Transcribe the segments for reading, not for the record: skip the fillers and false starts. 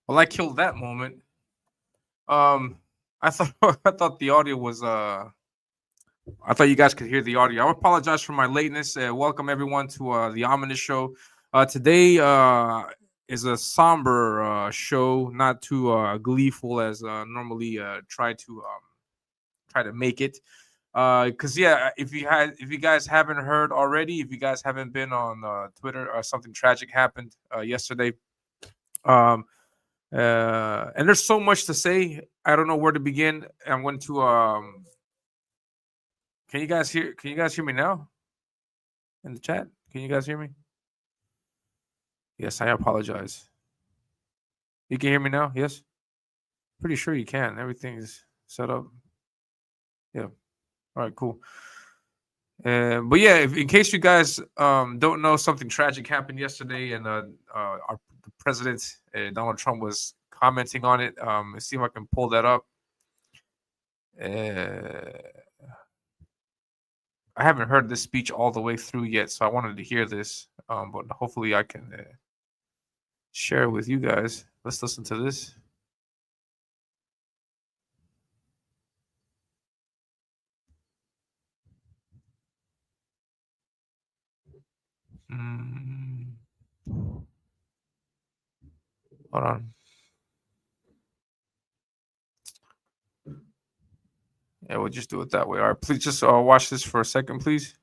Well, I killed that moment. I thought I thought the audio was I thought you guys could hear the audio. I apologize for my lateness. Welcome everyone to the Ominus show. Today is a somber show, not too gleeful as normally try to make it. Because yeah, if you guys haven't heard already, if you guys haven't been on Twitter, something tragic happened yesterday. Um, and there's so much to say. I don't know where to begin. I'm going to Can you guys hear? Can you guys hear me now? In the chat, can you guys hear me? Yes, I apologize. You can hear me now? Yes. Pretty sure you can. Everything's set up. Yeah. All right. Cool. But yeah, in case you guys don't know, something tragic happened yesterday, and the president Donald Trump was commenting on it. Let's see if I can pull that up. I haven't heard this speech all the way through yet, so I wanted to hear this. But hopefully I can share it with you guys. Let's listen to this. Hold on. Yeah, we'll just do it that way. All right, please just watch this for a second, please.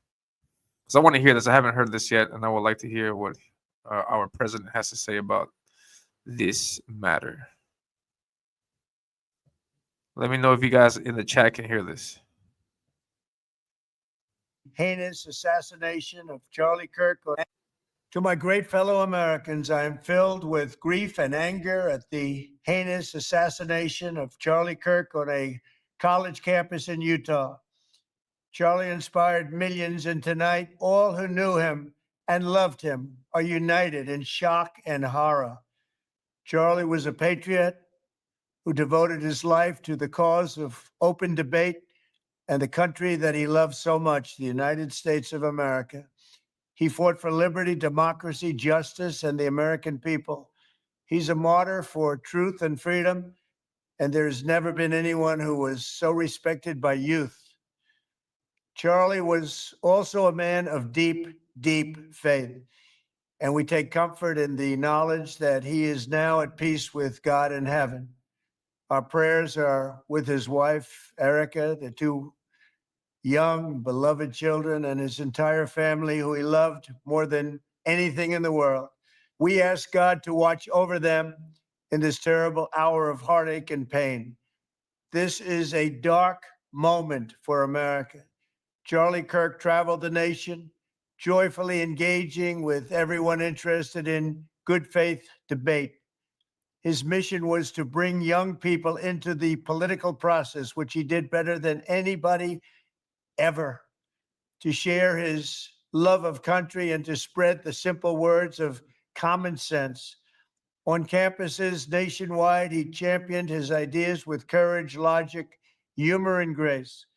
Because I want to hear this. I haven't heard this yet, and I would like to hear what our president has to say about this matter. Let me know if you guys in the chat can hear this. Heinous assassination of Charlie Kirk. To my great fellow Americans, I am filled with grief and anger at the heinous assassination of Charlie Kirk on a college campus in Utah. Charlie inspired millions, and tonight, all who knew him and loved him are united in shock and horror. Charlie was a patriot who devoted his life to the cause of open debate and the country that he loved so much, the United States of America. He fought for liberty, democracy, justice, and the American people. He's a martyr for truth and freedom, and there's never been anyone who was so respected by youth. Charlie was also a man of deep, deep faith, and we take comfort in the knowledge that he is now at peace with God in heaven. Our prayers are with his wife, Erica, the two young, beloved children, and his entire family, who he loved more than anything in the world. We ask God to watch over them in this terrible hour of heartache and pain. This is a dark moment for America. Charlie Kirk traveled the nation, joyfully engaging with everyone interested in good faith debate. His mission was to bring young people into the political process, which he did better than anybody ever, to share his love of country and to spread the simple words of common sense. On campuses nationwide, he championed his ideas with courage, logic, humor, and grace.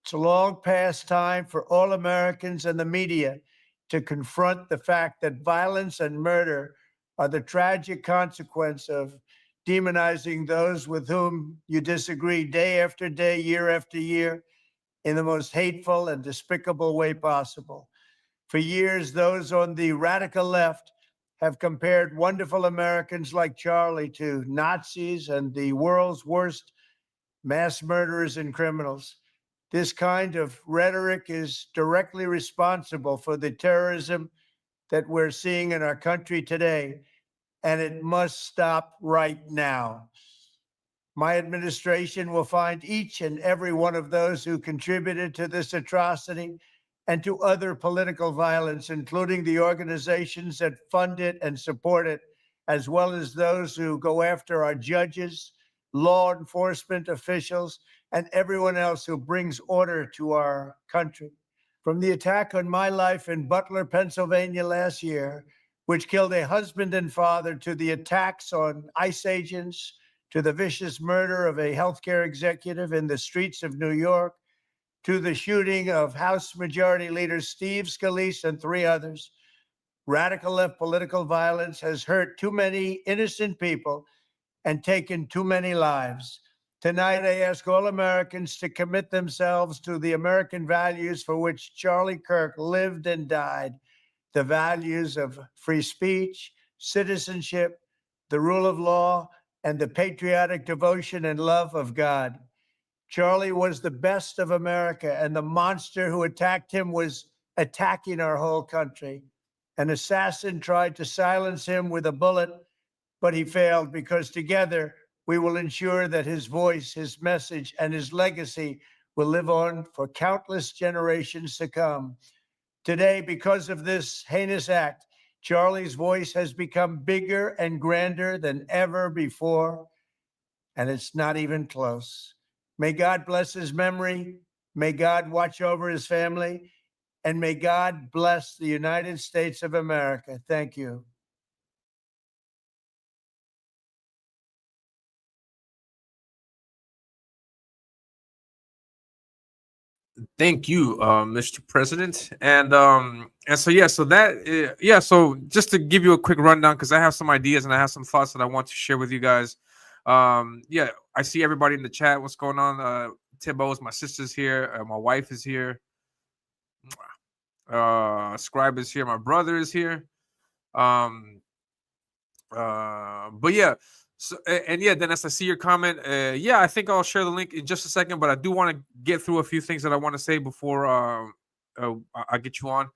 It's a long past time for all Americans and the media to confront the fact that violence and murder are the tragic consequence of demonizing those with whom you disagree day after day, year after year, in the most hateful and despicable way possible. For years, those on the radical left have compared wonderful Americans like Charlie to Nazis and the world's worst mass murderers and criminals. This kind of rhetoric is directly responsible for the terrorism that we're seeing in our country today, and it must stop right now. My administration will find each and every one of those who contributed to this atrocity and to other political violence, including the organizations that fund it and support it, as well as those who go after our judges, law enforcement officials, and everyone else who brings order to our country. From the attack on my life in Butler, Pennsylvania last year, which killed a husband and father, to the attacks on ICE agents, to the vicious murder of a healthcare executive in the streets of New York, to the shooting of House Majority Leader Steve Scalise and 3 others, radical left political violence has hurt too many innocent people and taken too many lives. Tonight, I ask all Americans to commit themselves to the American values for which Charlie Kirk lived and died, the values of free speech, citizenship, the rule of law, and the patriotic devotion and love of God. Charlie was the best of America, and the monster who attacked him was attacking our whole country. An assassin tried to silence him with a bullet, but he failed, because together we will ensure that his voice, his message, and his legacy will live on for countless generations to come. Today, because of this heinous act, Charlie's voice has become bigger and grander than ever before, and it's not even close. May God bless his memory. May God watch over his family, and may God bless the United States of America. Thank you. Thank you, Mr. President. And so yeah, so that yeah, so just to give you a quick rundown, because I have some ideas and I have some thoughts that I want to share with you guys. Yeah, I see everybody in the chat. What's going on? Tibbo's, my sister's here, my wife is here, Scribe is here, my brother is here. But yeah, so and yeah, Dennis, I see your comment. Yeah, I think I'll share the link in just a second, but I do want to get through a few things that I want to say before I get you on.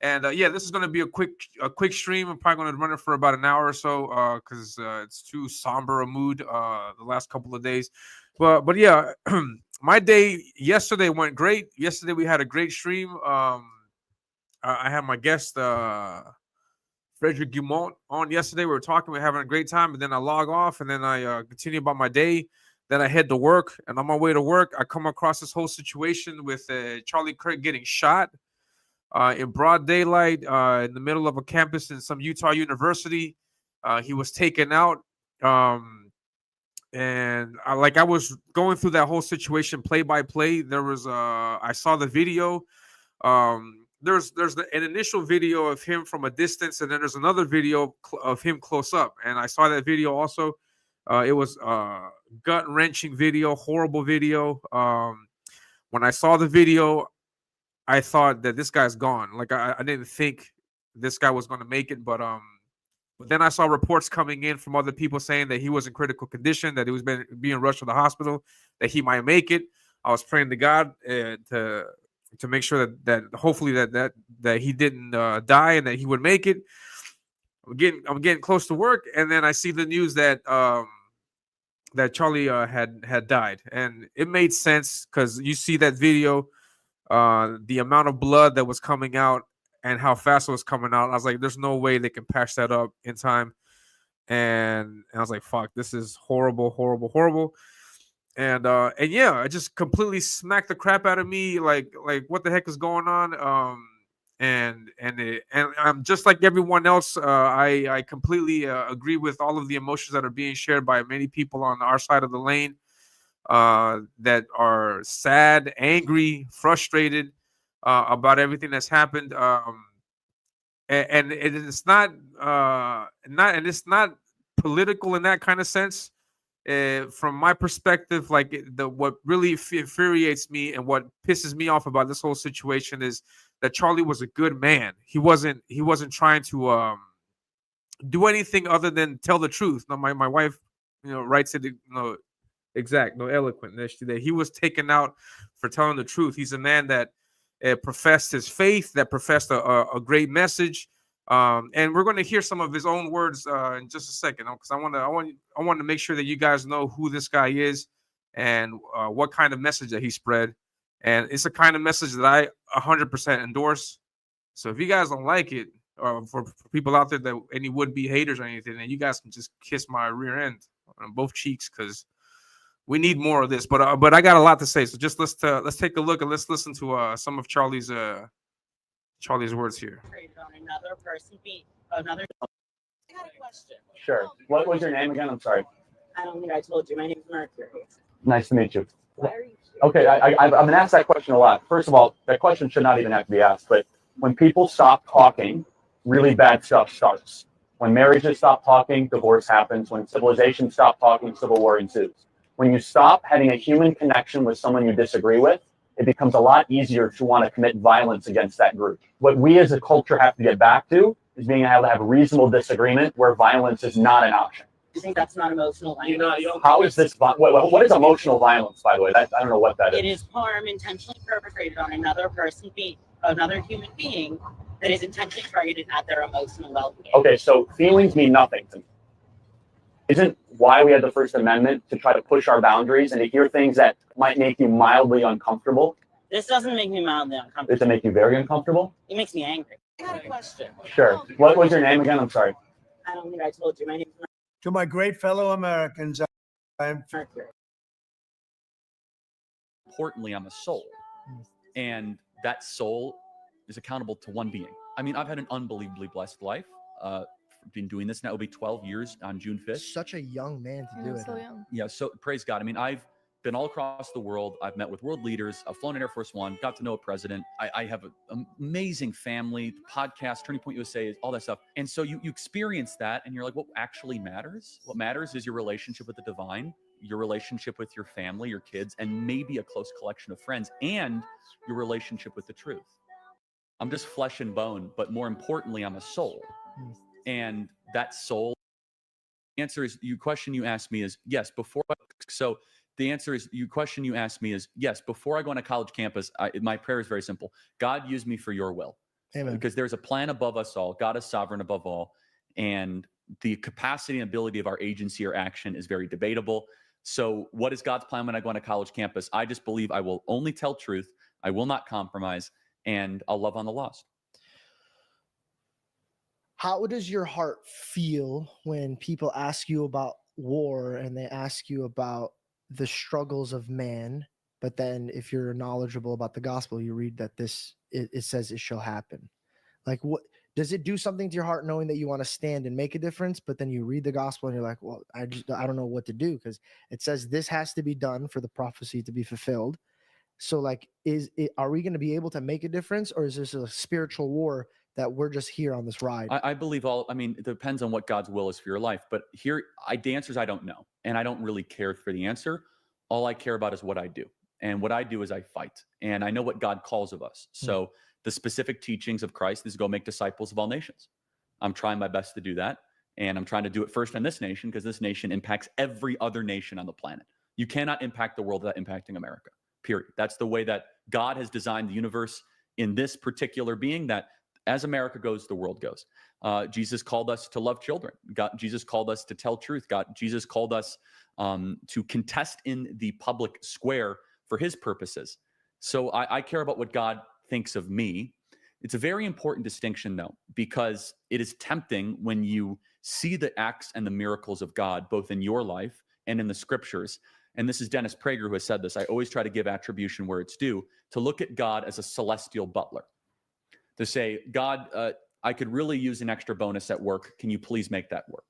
And yeah, this is going to be a quick stream. I'm probably going to run it for about an hour or so because it's too somber a mood the last couple of days. But yeah, my day yesterday went great. Yesterday we had a great stream. I had my guest Frederick Dumont on yesterday. We were talking, we were having a great time, and then I log off, and then I continue about my day. Then I head to work, and on my way to work, I come across this whole situation with Charlie Kirk getting shot in broad daylight in the middle of a campus in some Utah university. He was taken out, and I was going through that whole situation play by play. There was I saw the video. There's an initial video of him from a distance, and then there's another video of him close up. And I saw that video also. It was gut-wrenching video, horrible video. When I saw the video, I thought that this guy's gone. Like I didn't think this guy was going to make it, but then I saw reports coming in from other people saying that he was in critical condition, that he was being rushed to the hospital, that he might make it. I was praying to God to make sure that hopefully that he didn't die and that he would make it. I'm getting close to work, and then I see the news that that Charlie had died, and it made sense because you see that video, the amount of blood that was coming out and how fast it was coming out. I was like, there's no way they can patch that up in time, and I was like, fuck, this is horrible, horrible, horrible. And yeah, it just completely smacked the crap out of me. Like what the heck is going on? And I'm just like everyone else. I completely agree with all of the emotions that are being shared by many people on our side of the lane that are sad, angry, frustrated about everything that's happened. And it's not it's not political in that kind of sense. From my perspective, like what really infuriates me and what pisses me off about this whole situation is that Charlie was a good man. He wasn't trying to do anything other than tell the truth. Now, my wife, writes it, exact, no eloquent. That he was taken out for telling the truth. He's a man that professed his faith, that professed a great message. And we're going to hear some of his own words in just a second, because I want to make sure that you guys know who this guy is and what kind of message that he spread. And it's a kind of message that I 100% endorse. So if you guys don't like it, or for people out there that any would-be haters or anything, then you guys can just kiss my rear end on both cheeks, because we need more of this. But I got a lot to say, so just let's take a look and let's listen to some of Charlie's words here. On another person another. I got a question. Sure. What was your name again? I'm sorry. I don't think I told you. My name is Mercury. Nice to meet you. Why are you here? Okay, I've been asked that question a lot. First of all, that question should not even have to be asked. But when people stop talking, really bad stuff starts. When marriages stop talking, divorce happens. When civilizations stop talking, civil war ensues. When you stop having a human connection with someone you disagree with, it becomes a lot easier to want to commit violence against that group. What we as a culture have to get back to is being able to have reasonable disagreement where violence is not an option. You think that's not emotional violence? How is this? What is emotional violence, by the way? I don't know what that is. It is harm intentionally perpetrated on another another human being that is intentionally targeted at their emotional well-being. Okay, so feelings mean nothing to me. Isn't why we had the First Amendment to try to push our boundaries and to hear things that might make you mildly uncomfortable? This doesn't make me mildly uncomfortable. Does it make you very uncomfortable? It makes me angry. I got a question. Sure. What was your name again? I'm sorry. I don't think I told you. My name is To my great fellow Americans, I'm Mercury. Importantly, I'm a soul, and that soul is accountable to one being. I mean, I've had an unbelievably blessed life. Been doing this now, it'll be 12 years on June 5th. Such a young man to do it. So young. Yeah, so praise God. I mean, I've been all across the world. I've met with world leaders. I've flown in Air Force One, got to know a president. I have an amazing family, podcast, Turning Point USA, all that stuff. And so you experience that and you're like, what actually matters? What matters is your relationship with the divine, your relationship with your family, your kids, and maybe a close collection of friends, and your relationship with the truth. I'm just flesh and bone, but more importantly, I'm a soul. And that soul, the answer is, you question you asked me is yes. Before I go on a college campus, my prayer is very simple. God, use me for your will. Amen. Because there's a plan above us all. God is sovereign above all. And the capacity and ability of our agency or action is very debatable. So what is God's plan when I go on a college campus? I just believe I will only tell truth. I will not compromise, and I'll love on the lost. How does your heart feel when people ask you about war and they ask you about the struggles of man, but then if you're knowledgeable about the gospel, you read that it says it shall happen? Like, what does it do something to your heart knowing that you want to stand and make a difference, but then you read the gospel and you're like, well, I don't know what to do, because it says this has to be done for the prophecy to be fulfilled. So like, are we going to be able to make a difference, or is this a spiritual war that we're just here on this ride? I believe it depends on what God's will is for your life. But here, the answer is I don't know. And I don't really care for the answer. All I care about is what I do. And what I do is I fight. And I know what God calls of us. So the specific teachings of Christ is go make disciples of all nations. I'm trying my best to do that. And I'm trying to do it first in this nation, because this nation impacts every other nation on the planet. You cannot impact the world without impacting America, period. That's the way that God has designed the universe in this particular being, that as America goes, the world goes. Jesus called us to love children. Jesus called us to tell truth. Jesus called us to contest in the public square for his purposes. So I care about what God thinks of me. It's a very important distinction, though, because it is tempting when you see the acts and the miracles of God, both in your life and in the scriptures. And this is Dennis Prager who has said this. I always try to give attribution where it's due, to look at God as a celestial butler. To say, God, I could really use an extra bonus at work. Can you please make that work?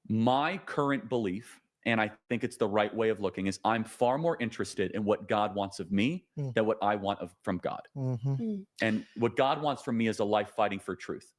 My current belief, and I think it's the right way of looking, is I'm far more interested in what God wants of me than what I want from God. Mm-hmm. And what God wants from me is a life fighting for truth.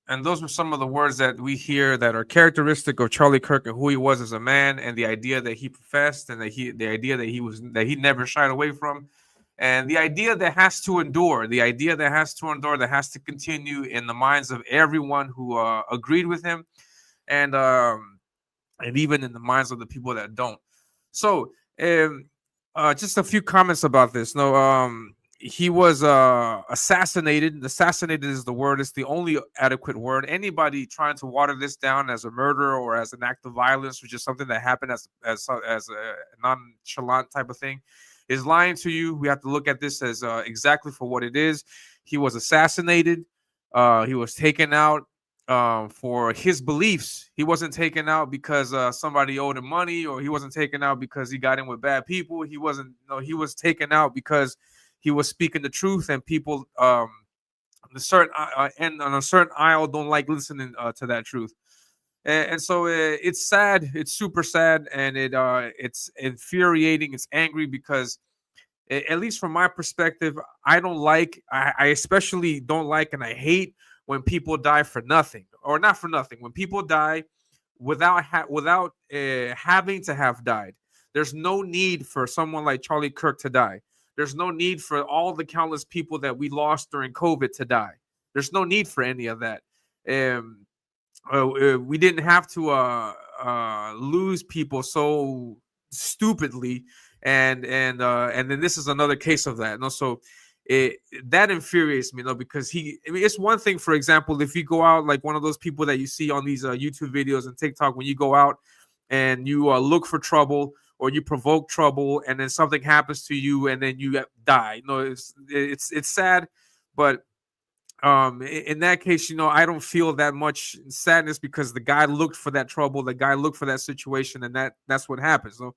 And those were some of the words that we hear that are characteristic of Charlie Kirk and who he was as a man, and the idea that he professed, and the idea that he never shied away from, and the idea that has to endure, that has to continue in the minds of everyone who agreed with him, and even in the minds of the people that don't. So, just a few comments about this. He was assassinated. Assassinated is the word. It's the only adequate word. Anybody trying to water this down as a murder or as an act of violence, which is something that happened as a nonchalant type of thing, is lying to you. We have to look at this as exactly for what it is. He was assassinated. He was taken out for his beliefs. He wasn't taken out because somebody owed him money, or he wasn't taken out because he got in with bad people. He was taken out because he was speaking the truth, and people and on a certain aisle don't like listening to that truth. And so it's sad. It's super sad, and it's infuriating. It's angry because, at least from my perspective, I don't like. I especially don't like, and I hate when people die for nothing, or not for nothing. When people die without having to have died. There's no need for someone like Charlie Kirk to die. There's no need for all the countless people that we lost during COVID to die. There's no need for any of that. Um, we didn't have to lose people so stupidly, and then this is another case of that. And also, that infuriates me, because I mean, it's one thing, for example, if you go out like one of those people that you see on these YouTube videos and TikTok, when you go out and you look for trouble or you provoke trouble, and then something happens to you and then you die. It's sad, but in that case, I don't feel that much sadness because the guy looked for that trouble, the guy looked for that situation, and that's what happens. So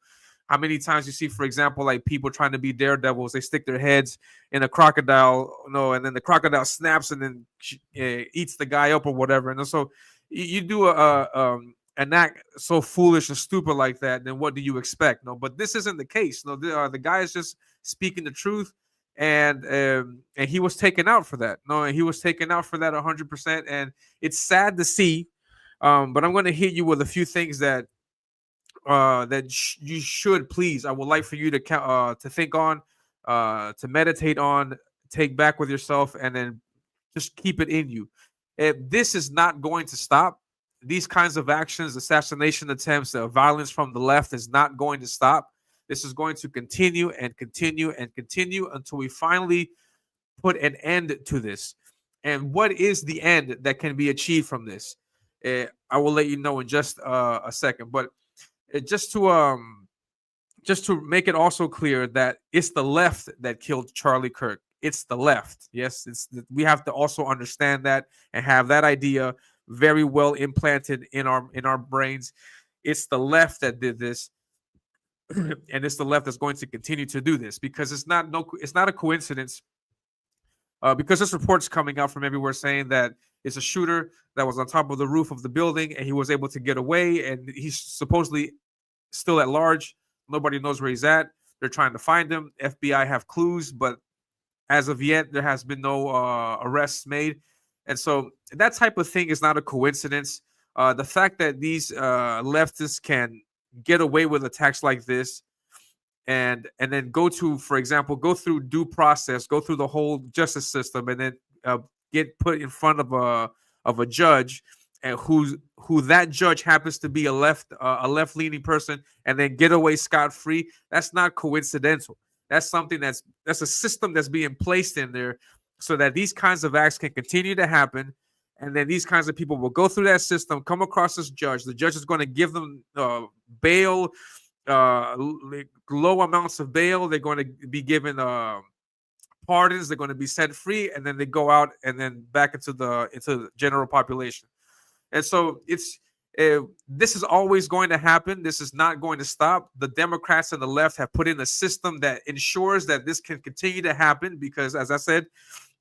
how many times you see, for example, like people trying to be daredevils, they stick their heads in a crocodile, and then the crocodile snaps and then eats the guy up or whatever. And so you do an act so foolish and stupid like that, then what do you expect? But this isn't the case. The guy is just speaking the truth, and he was taken out for that. And he was taken out for that 100%, and it's sad to see. But I'm going to hit you with a few things that you should, please. I would like for you to think on, to meditate on, take back with yourself, and then just keep it in you. This is not going to stop. These kinds of actions, assassination attempts, violence from the left is not going to stop. This is going to continue and continue and continue until we finally put an end to this. And what is the end that can be achieved from this? I will let you know in just a second. But just to make it also clear that it's the left that killed Charlie Kirk. It's the left. Yes, we have to also understand that and have that idea very well implanted in our brains. It's the left that did this. And it's the left that's going to continue to do this, because it's not a coincidence. Because this report's coming out from everywhere saying that it's a shooter that was on top of the roof of the building and he was able to get away, and he's supposedly still at large. Nobody knows where he's at. They're trying to find him. FBI have clues, but as of yet, there has been no arrests made. And so that type of thing is not a coincidence. The fact that these leftists can get away with attacks like this, and then go through due process, go through the whole justice system, and then get put in front of a judge, and who that judge happens to be a left-leaning person, and then get away scot-free. That's not coincidental. That's something that's a system that's being placed in there so that these kinds of acts can continue to happen. And then these kinds of people will go through that system, come across this judge. The judge is going to give them bail, low amounts of bail. They're going to be given pardons. They're going to be set free, and then they go out and then back into the general population. And so this is always going to happen. This is not going to stop. The Democrats and the left have put in a system that ensures that this can continue to happen, because, as I said,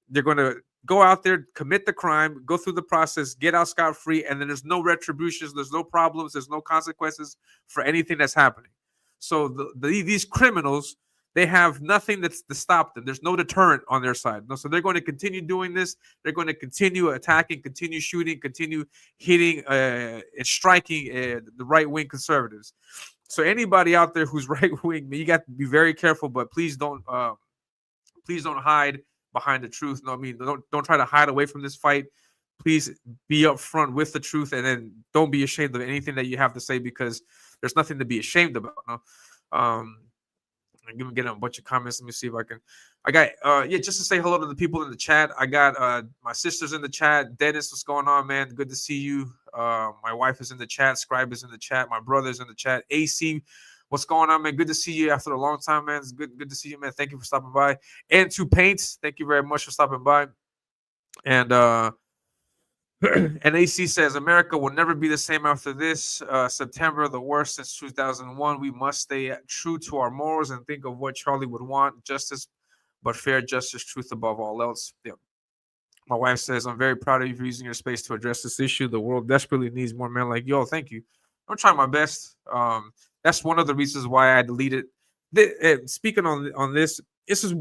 they're going to go out there, commit the crime, go through the process, get out scot-free, and then there's no retributions, there's no problems, there's no consequences for anything that's happening. So these criminals, they have nothing to stop them. There's no deterrent on their side. So they're going to continue doing this. They're going to continue attacking, continue shooting, continue hitting and striking the right-wing conservatives. So anybody out there who's right-wing, you got to be very careful, but please don't hide behind the truth. Don't try to hide away from this fight. Please be upfront with the truth, and then don't be ashamed of anything that you have to say, because there's nothing to be ashamed about. I'm getting a bunch of comments. Let me see if I got just to say hello to the people in the chat. I got my sister's in the chat. Dennis, what's going on, man? Good to see you. My wife is in the chat. Scribe is in the chat. My brother's in the chat. AC, what's going on, man? Good to see you after a long time, man. It's good to see you, man. Thank you for stopping by. And to Paints, thank you very much for stopping by. And and AC says, America will never be the same after this. September, the worst since 2001. We must stay true to our morals and think of what Charlie would want. Justice, but fair justice, truth above all else. Yeah. My wife says, I'm very proud of you for using your space to address this issue. The world desperately needs more men like you. Thank you. I'm trying my best. That's one of the reasons why I deleted. Speaking on this, this is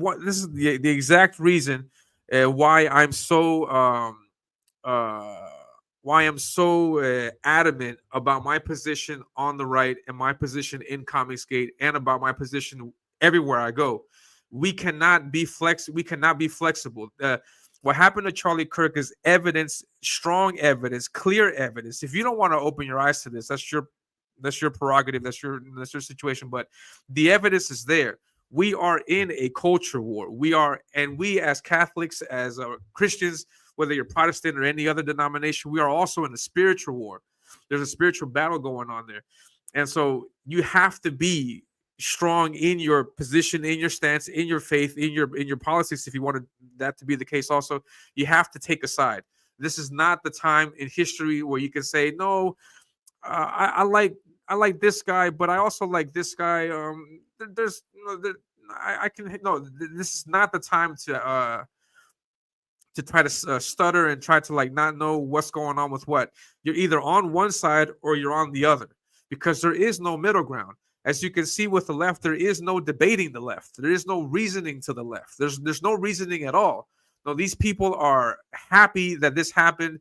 the exact reason why I'm so uh, adamant about my position on the right and my position in Comicsgate and about my position everywhere I go. We cannot be flexible. What happened to Charlie Kirk is evidence, strong evidence, clear evidence. If you don't want to open your eyes to this, that's your prerogative, that's your situation. But the evidence is there. We are in a culture war. We as Catholics, as Christians, whether you're Protestant or any other denomination, we are also in a spiritual war. There's a spiritual battle going on there. And so you have to be strong in your position, in your stance, in your faith, in your politics. If you wanted that to be the case, also, you have to take a side. This is not the time in history where you can say, no, I like this guy, but I also like this guy. This is not the time to try to stutter and try to like not know what's going on with what. You're either on one side or you're on the other, because there is no middle ground. As you can see with the left, there is no debating the left. There is no reasoning to the left. There's no reasoning at all. No, these people are happy that this happened.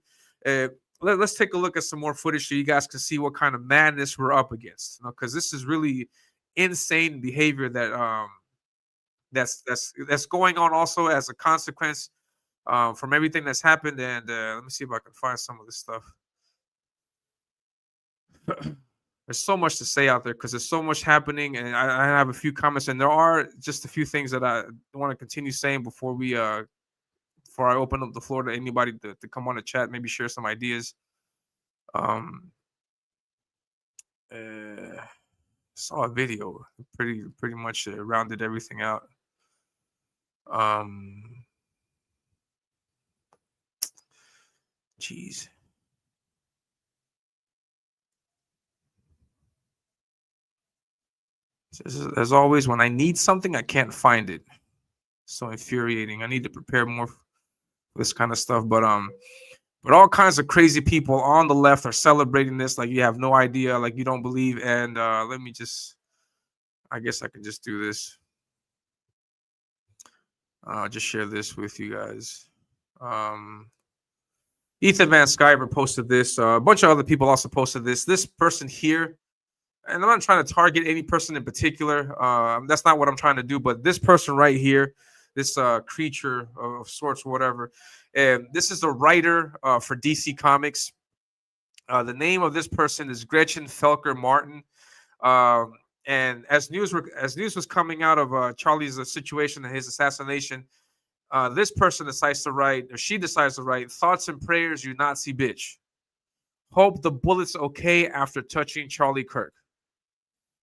Let's take a look at some more footage so you guys can see what kind of madness we're up against. Because this is really insane behavior that's going on also as a consequence from everything that's happened. And let me see if I can find some of this stuff. There's so much to say out there because there's so much happening, and I have a few comments, and there are just a few things that I want to continue saying before I open up the floor to anybody to come on the chat, maybe share some ideas. Saw a video, pretty much rounded everything out. Jeez. As always, when I need something, I can't find it. So infuriating. I need to prepare more for this kind of stuff. But all kinds of crazy people on the left are celebrating this like you have no idea, like you don't believe. And let me just, I guess I can just do this. Just share this with you guys. Ethan Van Sciver posted this. A bunch of other people also posted this. This person here, and I'm not trying to target any person in particular. That's not what I'm trying to do. But this person right here, this creature of sorts or whatever, and this is the writer for DC Comics. The name of this person is Gretchen Felker Martin. And as news was coming out of Charlie's situation and his assassination, this person decides to write, or she decides to write, "Thoughts and prayers, you Nazi bitch. Hope the bullet's okay after touching Charlie Kirk."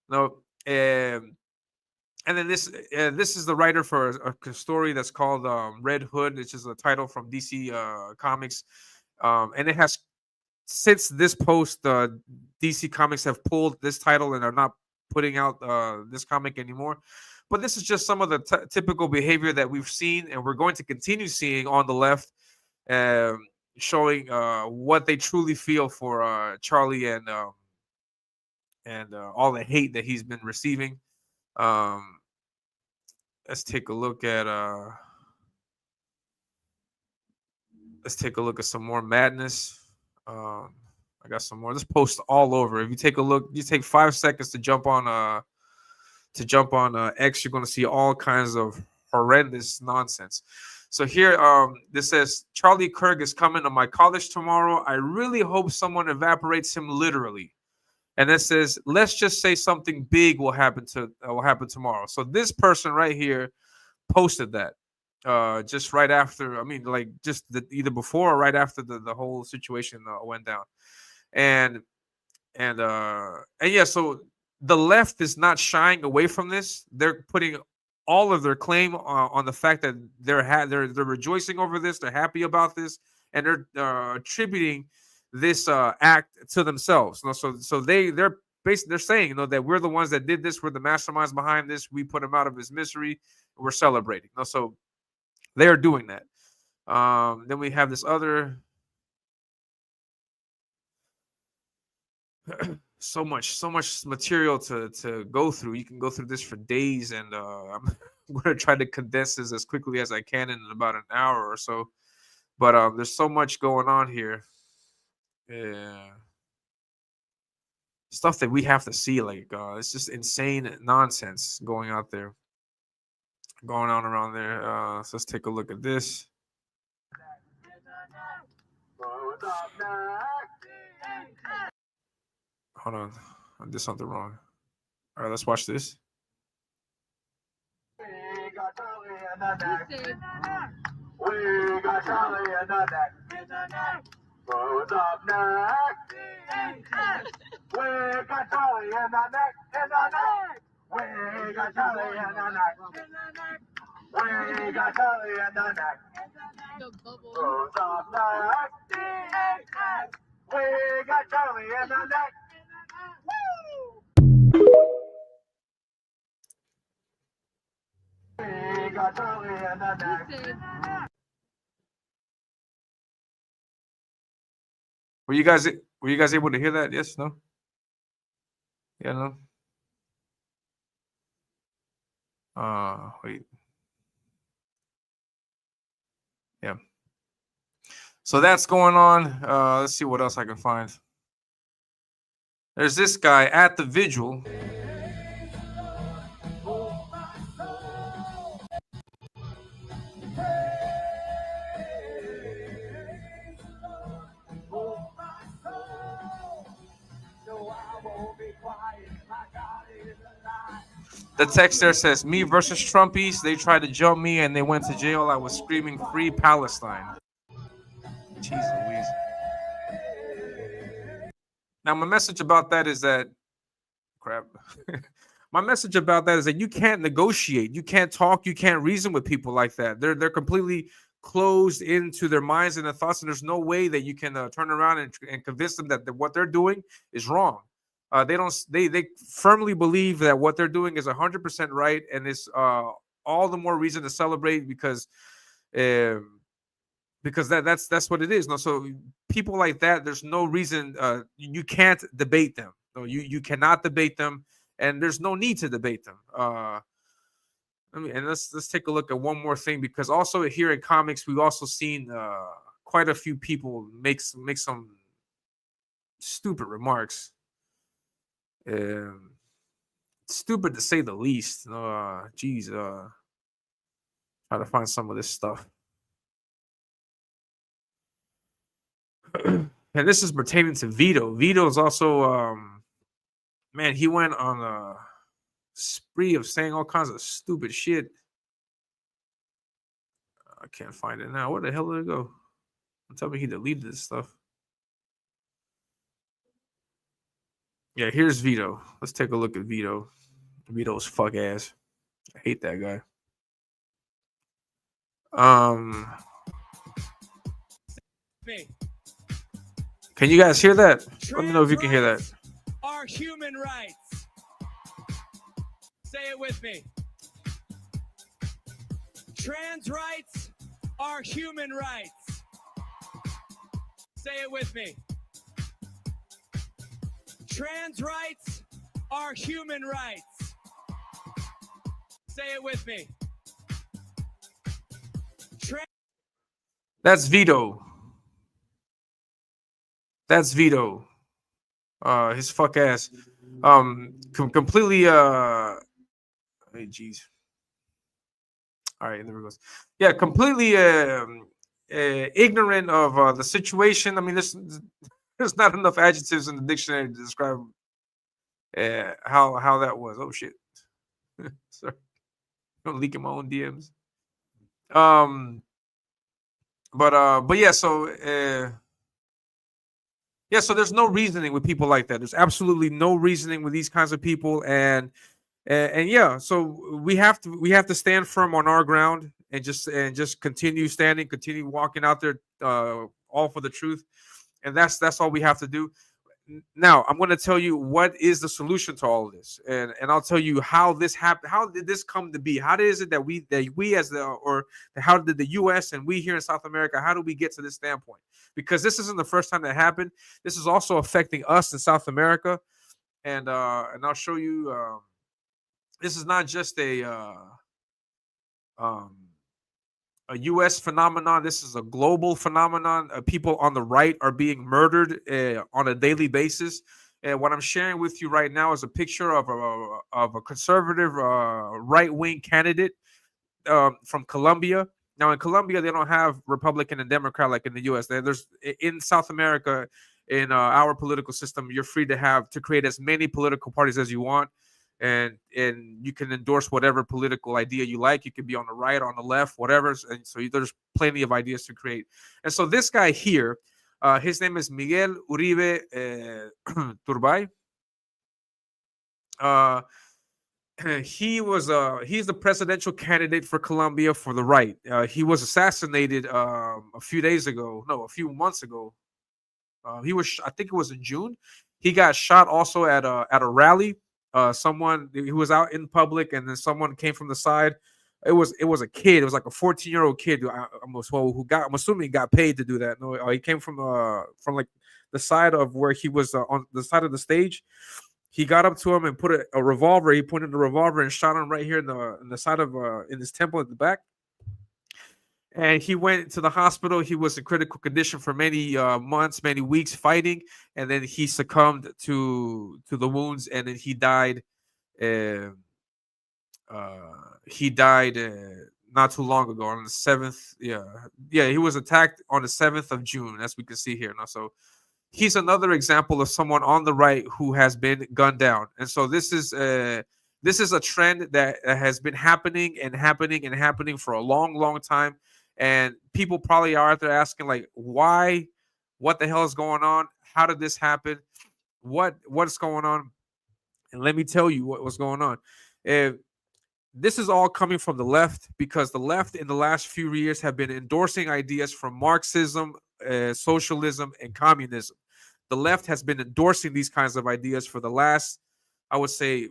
No, and then this is the writer for a story that's called Red Hood, which is a title from DC Comics, and it has, since this post, DC Comics have pulled this title and are not putting out this comic anymore. But this is just some of the typical behavior that we've seen, and we're going to continue seeing on the left, showing what they truly feel for Charlie and all the hate that he's been receiving. Let's take a look at some more madness. I got some more. This post all over. If you take a look, you take 5 seconds to jump on X, you're going to see all kinds of horrendous nonsense. So here, this says, "Charlie Kirk is coming to my college tomorrow. I really hope someone evaporates him literally." And it says, "Let's just say something big will happen tomorrow." So this person right here posted that just right after. I mean, like just either before or right after the whole situation went down, and yeah. So the left is not shying away from this. They're putting all of their claim on the fact that they're rejoicing over this. They're happy about this, and they're attributing this act to themselves. So they're basically, they're saying, that we're the ones that did this. We're the masterminds behind this. We put him out of his misery. We're celebrating. So they are doing that. Then we have this other. so much material to go through. You can go through this for days, and I'm going to try to condense this as quickly as I can in about an hour or so. But there's so much going on here. Yeah. Stuff that we have to see, like it's just insane nonsense going on around there. So let's take a look at this. Hold on, I did something wrong. All right, let's watch this. We got Charlie in the neck. We got Charlie in the neck. Who's up next? We got Charlie in the neck. We got Charlie in the neck. We got Charlie in the neck. Who's up next? We got Charlie in the neck. We got Charlie in the neck. Were you guys able to hear that? Yes, no? Yeah, no. Wait. Yeah. So that's going on. Let's see what else I can find. There's this guy at the vigil. The text there says, "Me versus Trumpies. They tried to jump me and they went to jail. I was screaming, 'Free Palestine.'" Jeez Louise. Now, my message about that is that, crap. My message about that is that you can't negotiate, you can't talk, you can't reason with people like that. They're completely closed into their minds and their thoughts, and there's no way that you can turn around and convince them that what they're doing is wrong. They firmly believe that what they're doing is 100% right, and it's all the more reason to celebrate because that's what it is. No, so people like that, there's no reason you can't debate them. No, you cannot debate them, and there's no need to debate them. Let's take a look at one more thing, because also here in comics we've also seen quite a few people make some stupid remarks. Stupid to say the least. Try to find some of this stuff. And this is pertaining to Vito. Vito is also man, he went on a spree of saying all kinds of stupid shit. I can't find it now. Where the hell did it go? Tell me he deleted this stuff. Yeah, here's Vito. Let's take a look at Vito. Vito's fuck ass. I hate that guy. Can you guys hear that? Let me know if you can hear that. Are human rights. Say it with me. Trans rights are human rights. Say it with me. Trans rights are human rights. Say it with me. That's Vito. That's Vito. His fuck ass. Completely hey, geez. All right, there it goes. Yeah, completely ignorant of the situation. I mean, there's not enough adjectives in the dictionary to describe how that was. Oh shit. Sorry. I'm leaking my own DMs. But yeah, so so there's no reasoning with people like that. There's absolutely no reasoning with these kinds of people, and yeah, so we have to stand firm on our ground and just continue standing, continue walking out there, all for the truth, and that's all we have to do. now I'm going to tell you what is the solution to all of this, and I'll tell you how this happened. How did this come to be? How is it that we as the or how did the U.S. and we here in South America, how do we get to this standpoint? Because this isn't the first time that happened. This is also affecting us in South America, and I'll show you. This is not just um, a U.S. phenomenon. This is a global phenomenon. People on the right are being murdered on a daily basis. And what I'm sharing with you right now is a picture of a conservative right-wing candidate from Colombia. Now, in Colombia, they don't have Republican and Democrat like in the U.S. There's in South America, in our political system, you're free to create as many political parties as you want. And you can endorse whatever political idea you like. You can be on the right, on the left, whatever. And so there's plenty of ideas to create. And so this guy here, his name is Miguel Uribe Turbay. He's the presidential candidate for Colombia for the right. He was assassinated a few months ago. I think it was in June. He got shot also at a rally. Someone who was out in public, and then someone came from the side. It was a kid. It was like a 14-year-old kid. I'm assuming he got paid to do that. No, he came from like the side of where he was on the side of the stage. He got up to him and put a revolver. He pointed the revolver and shot him right here in the side of in his temple at the back. And he went to the hospital. He was in critical condition for many months, many weeks fighting, and then he succumbed to the wounds, and then he died. Not too long ago on the 7th. Yeah, he was attacked on the 7th of June, as we can see here. Now, so he's another example of someone on the right who has been gunned down, and so this is a trend that has been happening for a long, long time. And people probably are out there asking, like, why? What the hell is going on? How did this happen? What's going on? And let me tell you what's going on. This is all coming from the left, because the left in the last few years have been endorsing ideas from Marxism, socialism, and communism. The left has been endorsing these kinds of ideas for the last, I would say,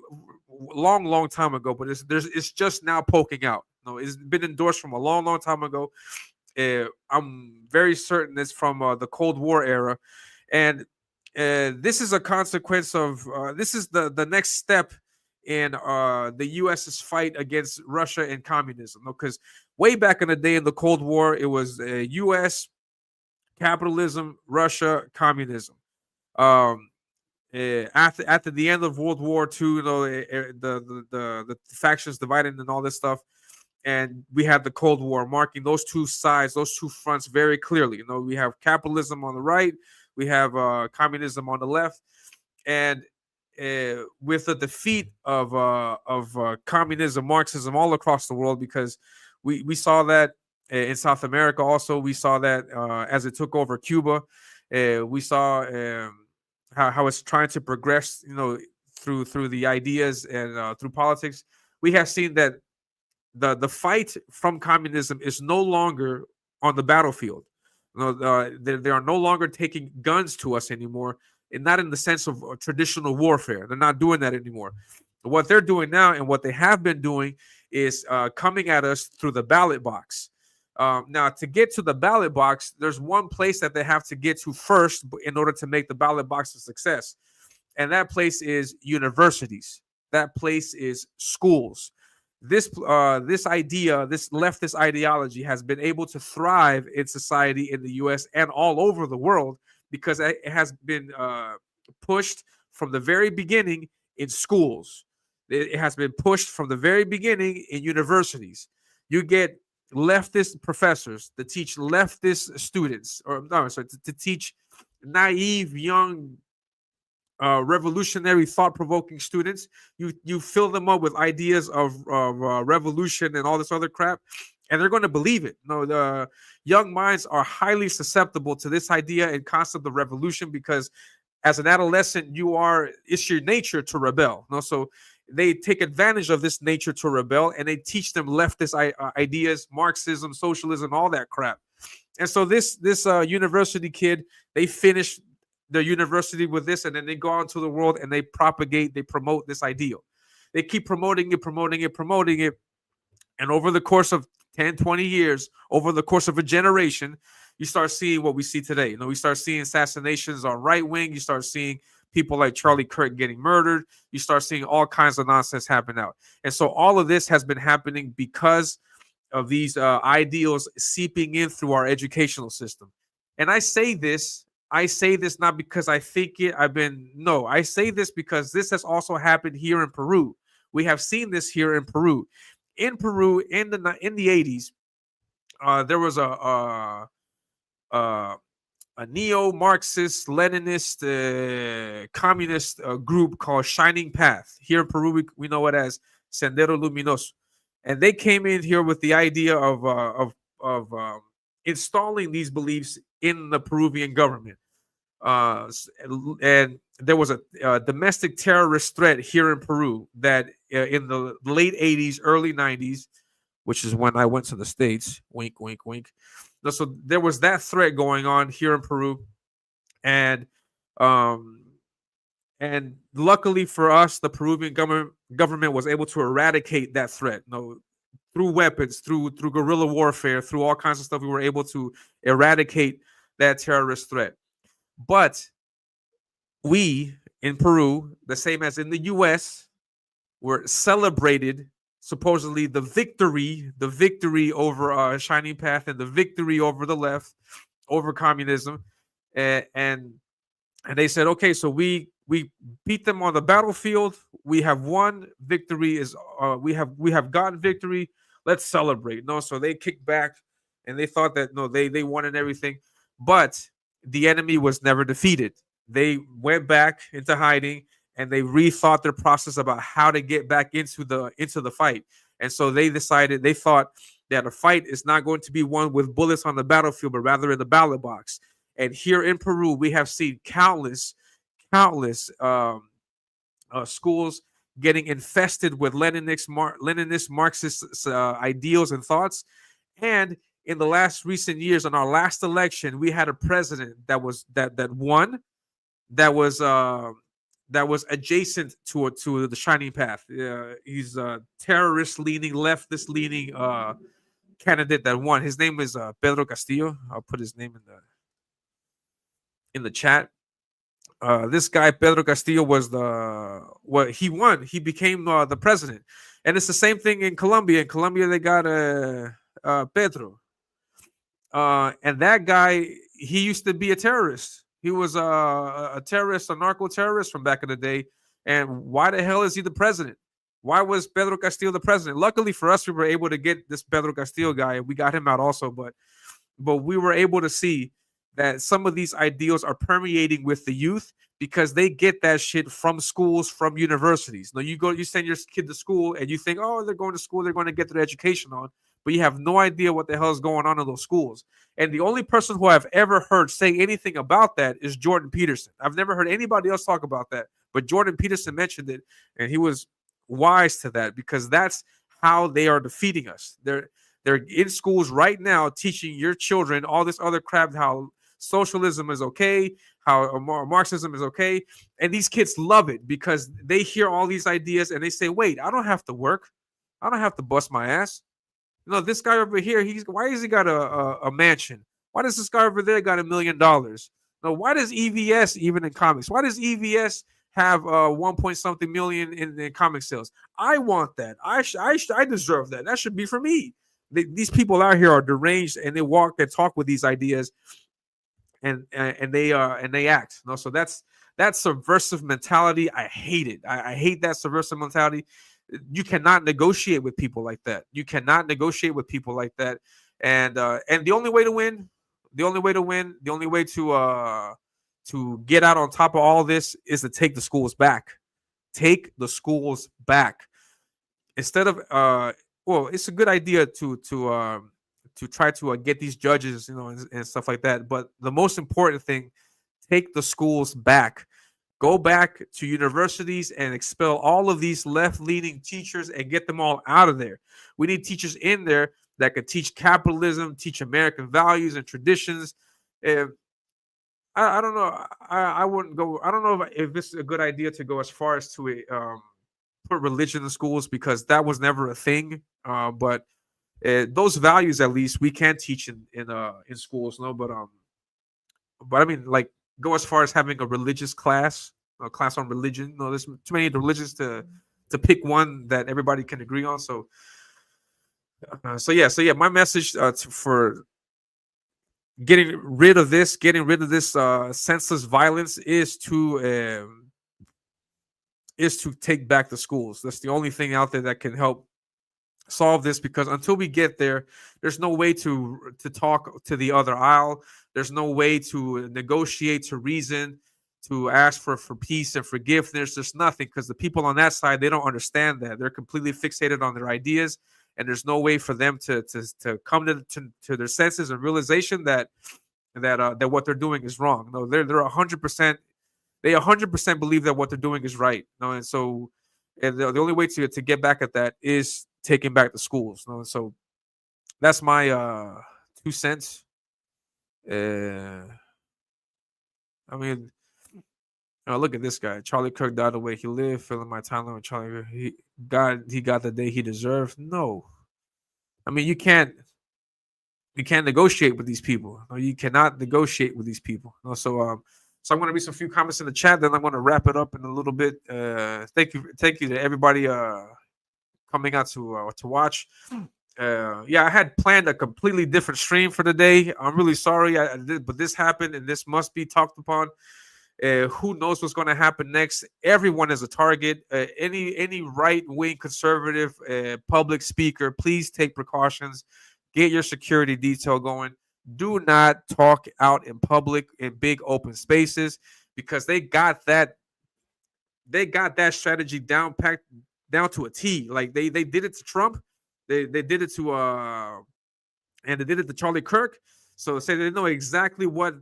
long, long time ago, but it's just now poking out. No, it's been endorsed from a long, long time ago. I'm very certain it's from the Cold War era, and this is a consequence of this is the next step in the U.S.'s fight against Russia and communism. Because way back in the day in the Cold War, it was U.S. capitalism, Russia communism. After the end of World War II, the factions divided and all this stuff, and we had the Cold War marking those two sides, those two fronts very clearly. We have capitalism on the right, we have communism on the left, and with the defeat of communism, Marxism all across the world, because we saw that in South America. Also, we saw that as it took over Cuba. We saw how it's trying to progress, through the ideas and through politics. We have seen that the fight from communism is no longer on the battlefield. They are no longer taking guns to us anymore, and not in the sense of traditional warfare. They're not doing that anymore. What they're doing now, and what they have been doing, is coming at us through the ballot box. Now, to get to the ballot box, there's one place that they have to get to first in order to make the ballot box a success. And that place is universities. That place is schools. This idea, this leftist ideology, has been able to thrive in society in the U.S. and all over the world, because it has been pushed from the very beginning in schools. It has been pushed from the very beginning in universities. You get leftist professors to teach leftist students, to teach naive, young, revolutionary, thought-provoking students. You fill them up with ideas of revolution and all this other crap, and they're going to believe it. The young minds are highly susceptible to this idea and concept of revolution, because as an adolescent, it's your nature to rebel. So they take advantage of this nature to rebel, and they teach them leftist ideas, Marxism, socialism, all that crap. And so this university kid, they finished their university with this, and then they go out into the world and they promote this ideal. They keep promoting it. And over the course of 10, 20 years, over the course of a generation, you start seeing what we see today. We start seeing assassinations on right wing. You start seeing people like Charlie Kirk getting murdered. You start seeing all kinds of nonsense happen out. And so all of this has been happening because of these ideals seeping in through our educational system. And I say this not because I think it. I say this because this has also happened here in Peru. We have seen this here in Peru. In Peru, in the 80s, there was a neo-Marxist, Leninist, communist group called Shining Path. Here in Peru, we know it as Sendero Luminoso, and they came in here with the idea of installing these beliefs in the Peruvian government. And there was a domestic terrorist threat here in Peru that in the late 80s, early 90s, which is when I went to the States. Wink, wink, wink. So there was that threat going on here in Peru, and luckily for us, the Peruvian government was able to eradicate that threat. Through weapons, through guerrilla warfare, through all kinds of stuff, we were able to eradicate that terrorist threat. But we in Peru, the same as in the U.S., were celebrated supposedly the victory over Shining Path and the victory over the left, over communism, and they said, okay, so we beat them on the battlefield. We have won. Victory is we have gotten victory. Let's celebrate. So they kicked back and they thought that they won and everything, but the enemy was never defeated. They went back into hiding and they rethought their process about how to get back into the fight. And so they thought that a fight is not going to be won with bullets on the battlefield, but rather in the ballot box. And here in Peru, we have seen countless schools getting infested with Leninist Marxist ideals and thoughts. And in the last recent years, in our last election, we had a president that won, that was adjacent to the Shining Path. He's a terrorist-leaning, leftist-leaning candidate that won. His name is Pedro Castillo. I'll put his name in the chat. This guy Pedro Castillo he won. He became the president, and it's the same thing in Colombia. In Colombia, they got Pedro, and that guy, he used to be a terrorist. He was a terrorist, a narco-terrorist from back in the day. And why the hell is he the president? Why was Pedro Castillo the president? Luckily for us, we were able to get this Pedro Castillo guy, and we got him out also. But we were able to see that some of these ideals are permeating with the youth because they get that shit from schools, from universities. You send your kid to school and you think, oh, they're going to school, they're going to get their education on, but you have no idea what the hell is going on in those schools. And the only person who I've ever heard say anything about that is Jordan Peterson. I've never heard anybody else talk about that, but Jordan Peterson mentioned it, and he was wise to that because that's how they are defeating us. They're in schools right now teaching your children all this other crap, how socialism is okay, how Marxism is okay, and these kids love it because they hear all these ideas and they say, wait, I don't have to work, I don't have to bust my ass. This guy over here, why has he got a mansion? Why does this guy over there got $1 million? Why does EVS, even in comics, why does EVS have 1 point something million in comic sales? I want that. I deserve that. That should be for me. These people out here are deranged, and they walk and talk with these ideas, and they act. So that's subversive mentality. I hate it. I hate that subversive mentality. You cannot negotiate with people like that. And the only way to win, the only way to get out on top of all this is to take the schools back. Take the schools back. Instead of it's a good idea to try to get these judges, and stuff like that. But the most important thing, take the schools back. Go back to universities and expel all of these left-leaning teachers and get them all out of there. We need teachers in there that can teach capitalism, teach American values and traditions. I don't know. I wouldn't go. I don't know if it's a good idea to go as far as to put religion in schools, because that was never a thing. But those values, at least, we can teach in schools. No, but I mean, like, go as far as having a religious class, a class on religion. No, there's too many religions to pick one that everybody can agree on. So yeah. My message for getting rid of this senseless violence is to take back the schools. That's the only thing out there that can help solve this, because until we get there, there's no way to talk to the other aisle. There's no way to negotiate, to reason, to ask for peace and forgiveness. There's nothing, because the people on that side, they don't understand that. They're completely fixated on their ideas, and there's no way for them to come to their senses and realization that what they're doing is wrong. No, they're 100%. They 100% believe that what they're doing is right. No, and so the only way to get back at that is taking back the schools. No, so that's my 2 cents. I mean, look at this guy. Charlie Kirk died the way he lived, filling my timeline with Charlie. He got the day he deserved. No, I mean, you can't negotiate with these people. No, you cannot negotiate with these people. No, so I'm going to read some few comments in the chat. Then I'm going to wrap it up in a little bit. Thank you to everybody coming out to watch. Yeah, I had planned a completely different stream for the day. I'm really sorry, but this happened, and this must be talked upon. Who knows what's going to happen next? Everyone is a target. Any right-wing conservative public speaker, please take precautions. Get your security detail going. Do not talk out in public in big open spaces, because they got that strategy down to a T. Like they did it to Trump. They did it to and they did it to Charlie Kirk. So say they know exactly what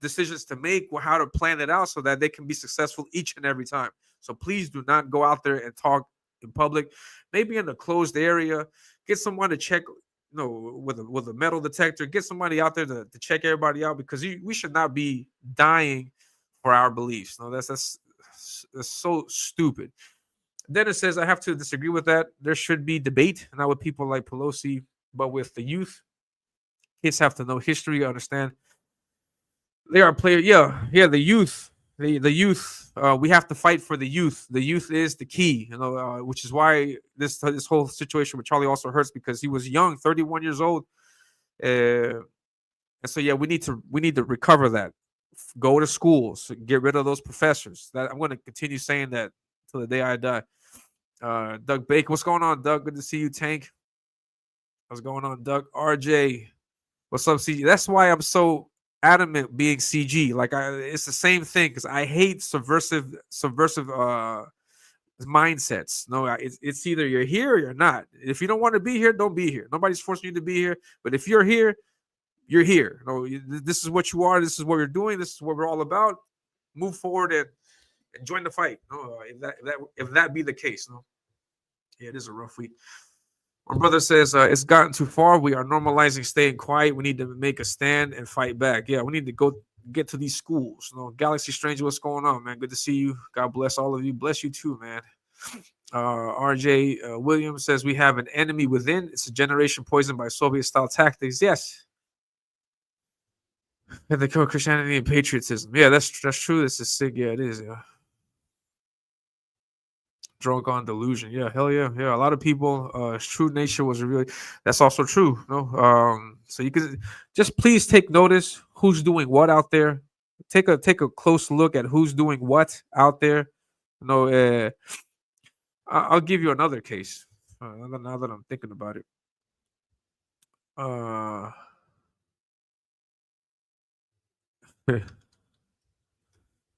decisions to make, or how to plan it out so that they can be successful each and every time. So please do not go out there and talk in public. Maybe in a closed area, get someone to check, with a metal detector. Get somebody out there to check everybody out, because we should not be dying for our beliefs. No, that's so stupid. Then it says, I have to disagree with that. There should be debate, not with people like Pelosi, but with the youth. Kids have to know history, understand. They are players. Yeah. The youth. The youth. We have to fight for the youth. The youth is the key. Which is why this whole situation with Charlie also hurts, because he was young, 31 years old. And so yeah, we need to recover that. Go to schools. Get rid of those professors. That I'm going to continue saying that till the day I die. Doug Baker, what's going on, Doug? Good to see you, Tank. What's going on, Doug? RJ, what's up, CG? That's why I'm so adamant being CG. Like it's the same thing, because I hate subversive mindsets. No, it's either you're here or you're not. If you don't want to be here, don't be here. Nobody's forcing you to be here. But if you're here, you're here. This is what you are. This is what you're doing. This is what we're all about. Move forward and join the fight. If that be the case. Yeah, it is a rough week. My brother says it's gotten too far. We are normalizing staying quiet. We need to make a stand and fight back. Yeah, we need to go get to these schools. Galaxy Stranger, what's going on, man? Good to see you. God bless all of you. Bless you too, man. RJ Williams says we have an enemy within. It's a generation poisoned by Soviet-style tactics. Yes. And they kill Christianity and patriotism. Yeah, that's true. This is sick. Yeah, it is. Yeah. Drunk on delusion. Yeah, hell yeah. Yeah, a lot of people, true nature was really, that's also true. So you can just please take notice who's doing what out there. Take a close look at who's doing what out there. I'll give you another case. Now that I'm thinking about it.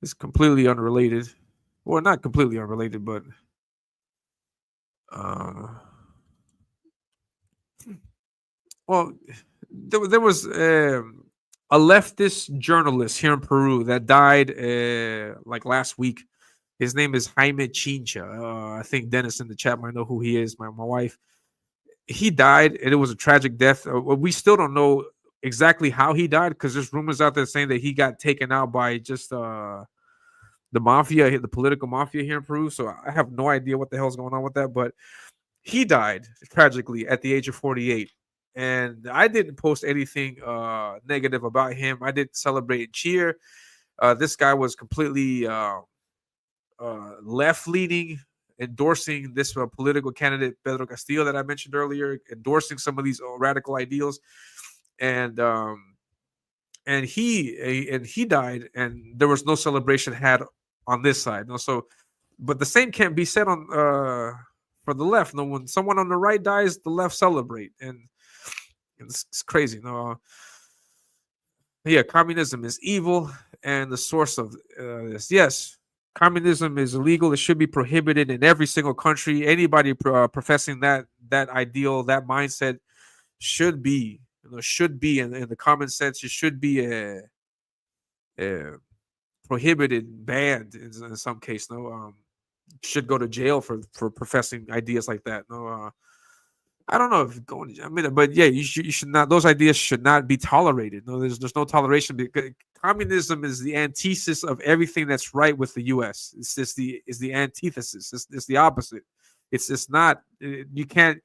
It's completely unrelated. Well, not completely unrelated, but well, there was a leftist journalist here in Peru that died like last week. His name is Jaime Chincha. I think Dennis in the chat might know who he is. My wife. He died, and it was a tragic death. We still don't know exactly how he died, because there's rumors out there saying that he got taken out by just the mafia, the political mafia here in Peru. So I have no idea what the hell's going on with that. But he died tragically at the age of 48. And I didn't post anything negative about him. I didn't celebrate and cheer. This guy was completely left leaning, endorsing this political candidate Pedro Castillo that I mentioned earlier, endorsing some of these radical ideals, and he died, and there was no celebration had on this side. No, so, but the same can't be said on for the left. No, when someone on the right dies, the left celebrate, and it's crazy. No, yeah, communism is evil, and the source of this, yes. Communism is illegal. It should be prohibited in every single country. Anybody professing that ideal, that mindset, should be, should be in the common sense. It should be prohibited, banned in some case. No, should go to jail for professing ideas like that. No, I don't know if going. I mean, but yeah, you should not. Those ideas should not be tolerated. No, there's no toleration, because communism is the antithesis of everything that's right with the U.S. It's just the antithesis. It's the opposite. It's not. You can't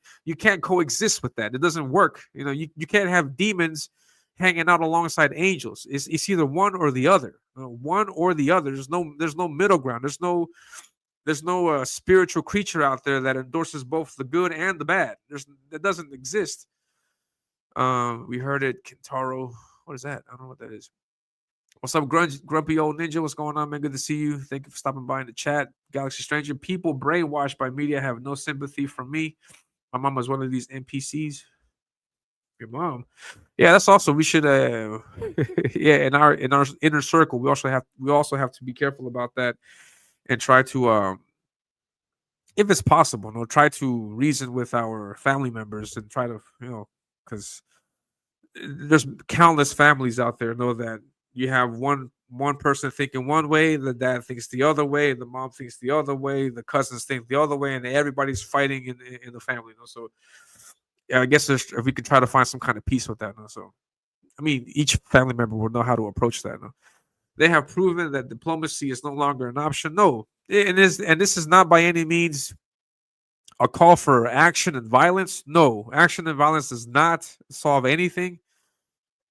coexist with that. It doesn't work. You can't have demons hanging out alongside angels. It's either one or the other. One or the other. There's no middle ground. There's no spiritual creature out there that endorses both the good and the bad. That doesn't exist. We heard it, Kintaro. What is that? I don't know what that is. What's up, grumpy old ninja? What's going on, man? Good to see you. Thank you for stopping by in the chat. Galaxy Stranger. People brainwashed by media have no sympathy for me. My mom was one of these NPCs. Your mom. Yeah, that's also, we should yeah, in our inner circle, we also have to be careful about that, and try to if it's possible, try to reason with our family members, and try to, because there's countless families out there, know that you have one person thinking one way, the dad thinks the other way, the mom thinks the other way, the cousins think the other way, and everybody's fighting in the family. So yeah, I guess if we could try to find some kind of peace with that. So I mean, each family member will know how to approach that. They have proven that diplomacy is no longer an option. No, and this is not by any means a call for action and violence. No, action and violence does not solve anything.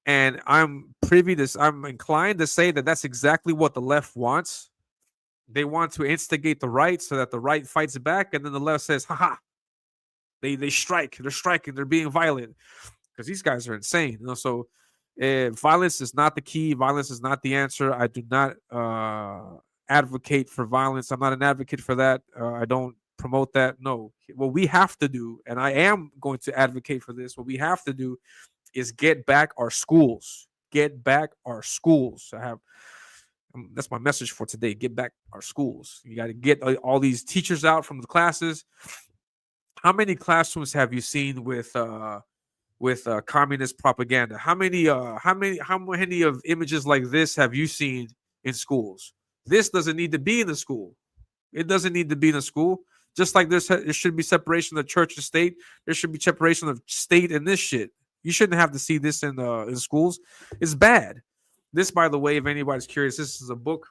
And I'm inclined to say that that's exactly what the left wants. They want to instigate the right so that the right fights back, and then the left says, "Haha." They strike. They're striking. They're being violent, because these guys are insane. So violence is not the key. Violence is not the answer. I do not advocate for violence. I'm not an advocate for that. I don't promote that. No. What we have to do, and I am going to advocate for this, what we have to do is get back our schools. Get back our schools. That's my message for today. Get back our schools. You got to get all these teachers out from the classes. How many classrooms have you seen with communist propaganda? How many of images like this have you seen in schools? This doesn't need to be in the school. It doesn't need to be in the school. Just like there should be separation of church and state, there should be separation of state and this shit. You shouldn't have to see this in schools. It's bad. This, by the way, if anybody's curious, this is a book.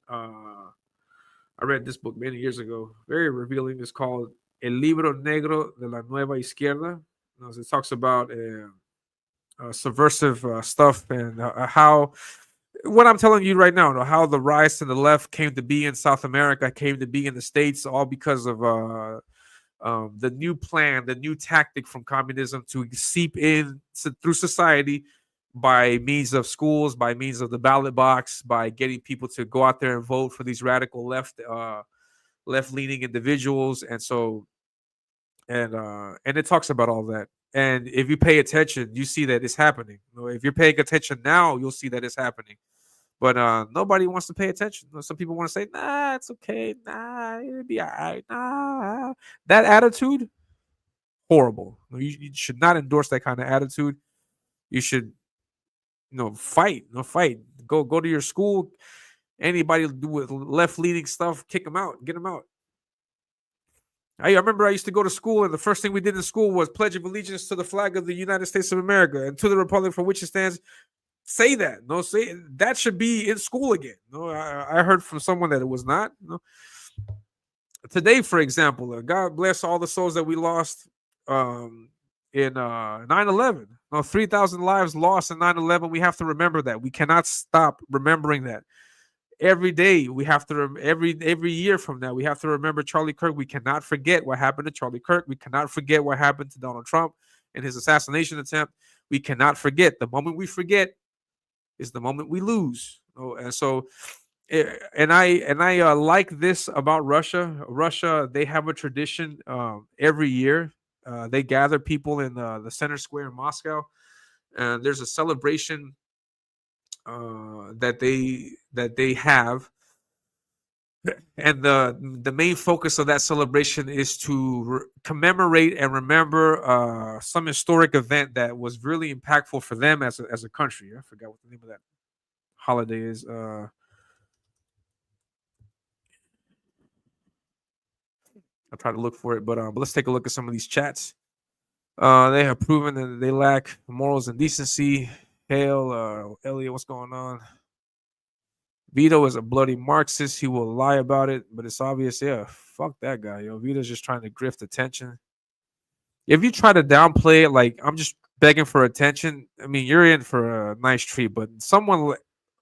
I read this book many years ago. Very revealing. It's called El Libro Negro de la Nueva Izquierda. It talks about subversive stuff, and how, what I'm telling you right now, how the rise to the left came to be in South America, came to be in the States, all because of the new plan, the new tactic from communism to seep in through society by means of schools, by means of the ballot box, by getting people to go out there and vote for these radical left-leaning individuals. And so, and it talks about all that. And if you pay attention, you see that it's happening. If you're paying attention now, you'll see that it's happening. But nobody wants to pay attention. Some people want to say, "Nah, it's okay. Nah, it'll be all right. Nah." That attitude, horrible. You should not endorse that kind of attitude. You should, fight. Fight. Go to your school. Anybody do with left-leaning stuff, kick them out. Get them out. I remember I used to go to school, and the first thing we did in school was pledge of allegiance to the flag of the United States of America and to the republic for which it stands. Say that. No, say that should be in school again. No, I heard from someone that it was not. No. Today, for example, God bless all the souls that we lost in 9/11. No, 3,000 lives lost in 9/11. We have to remember that. We cannot stop remembering that. Every day we have to every year from now we have to remember Charlie Kirk. We cannot forget what happened to Charlie Kirk. We cannot forget what happened to Donald Trump and his assassination attempt. We cannot forget. The moment we forget is the moment we lose. Oh, and so and I like this about Russia. Russia, they have a tradition every year. They gather people in the center square in Moscow, and there's a celebration that they have, and the main focus of that celebration is to commemorate and remember some historic event that was really impactful for them as a country. I forgot what the name of that holiday is. I'll try to look for it, but let's take a look at some of these chats. They have proven that they lack morals and decency. Hail, Elliot, what's going on? Vito is a bloody Marxist. He will lie about it, but it's obvious. Yeah, fuck that guy, yo. Vito's just trying to grift attention. If you try to downplay it, like I'm just begging for attention, I mean, you're in for a nice treat. But someone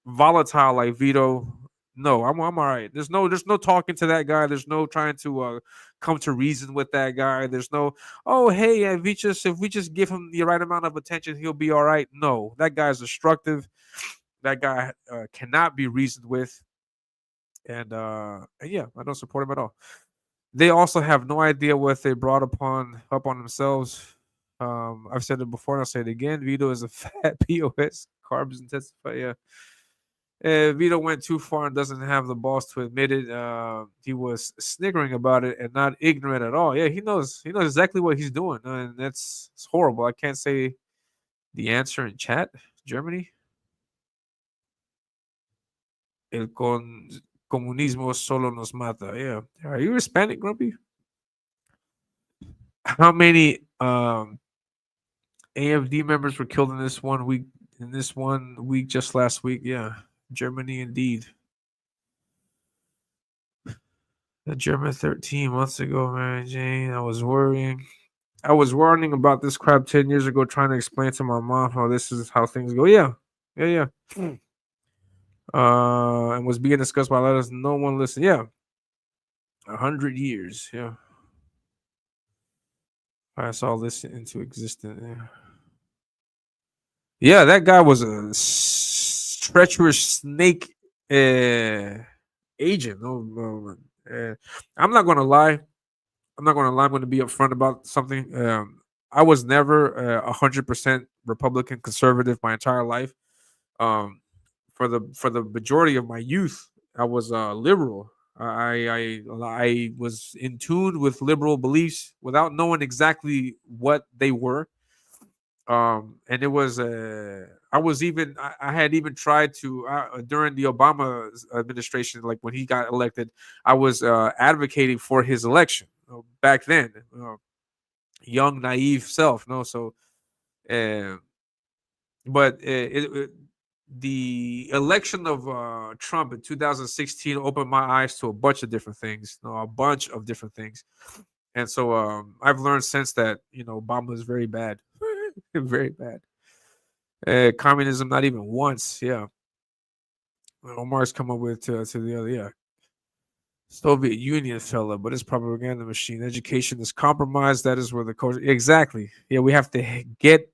volatile like Vito, no, I'm all right. There's no talking to that guy. There's no trying to come to reason with that guy. There's no, oh hey, if we just give him the right amount of attention, he'll be all right. No, that guy's destructive. That guy cannot be reasoned with, and yeah, I don't support him at all. They also have no idea what they brought up on themselves. I've said it before and I'll say it again. Vito is a fat POS. Carbs intensify. Yeah. Vito went too far and doesn't have the balls to admit it. He was sniggering about it and not ignorant at all. Yeah, he knows exactly what he's doing, and it's horrible. I can't say the answer in chat. Germany. El comunismo solo nos mata. Yeah. Are you Hispanic, Grumpy? How many AFD members were killed in this 1 week? In this 1 week, just last week, yeah. Germany, indeed. The German 13 months ago, Mary Jane. I was worrying about this crap 10 years ago, trying to explain to my mom how this is how things go. Yeah. And was being discussed by letters. No one listened. Yeah. 100 years. Yeah. I saw this into existence. Yeah, that guy was a treacherous snake agent. I'm not going to lie. I'm going to be upfront about something. I was never 100% Republican conservative my entire life. For the majority of my youth, I was liberal. I was in tune with liberal beliefs without knowing exactly what they were. And it was I had even tried to during the Obama administration, like when he got elected, I was advocating for his election back then, young naive self. No, so but the election of Trump in 2016 opened my eyes to a bunch of different things, and so I've learned since that Obama is very bad. Very bad. Communism, not even once. Yeah. Omar's come up with to the other. Yeah. Soviet Union fella, but it's propaganda machine. Education is compromised. That is where the culture. Exactly. Yeah, we have to get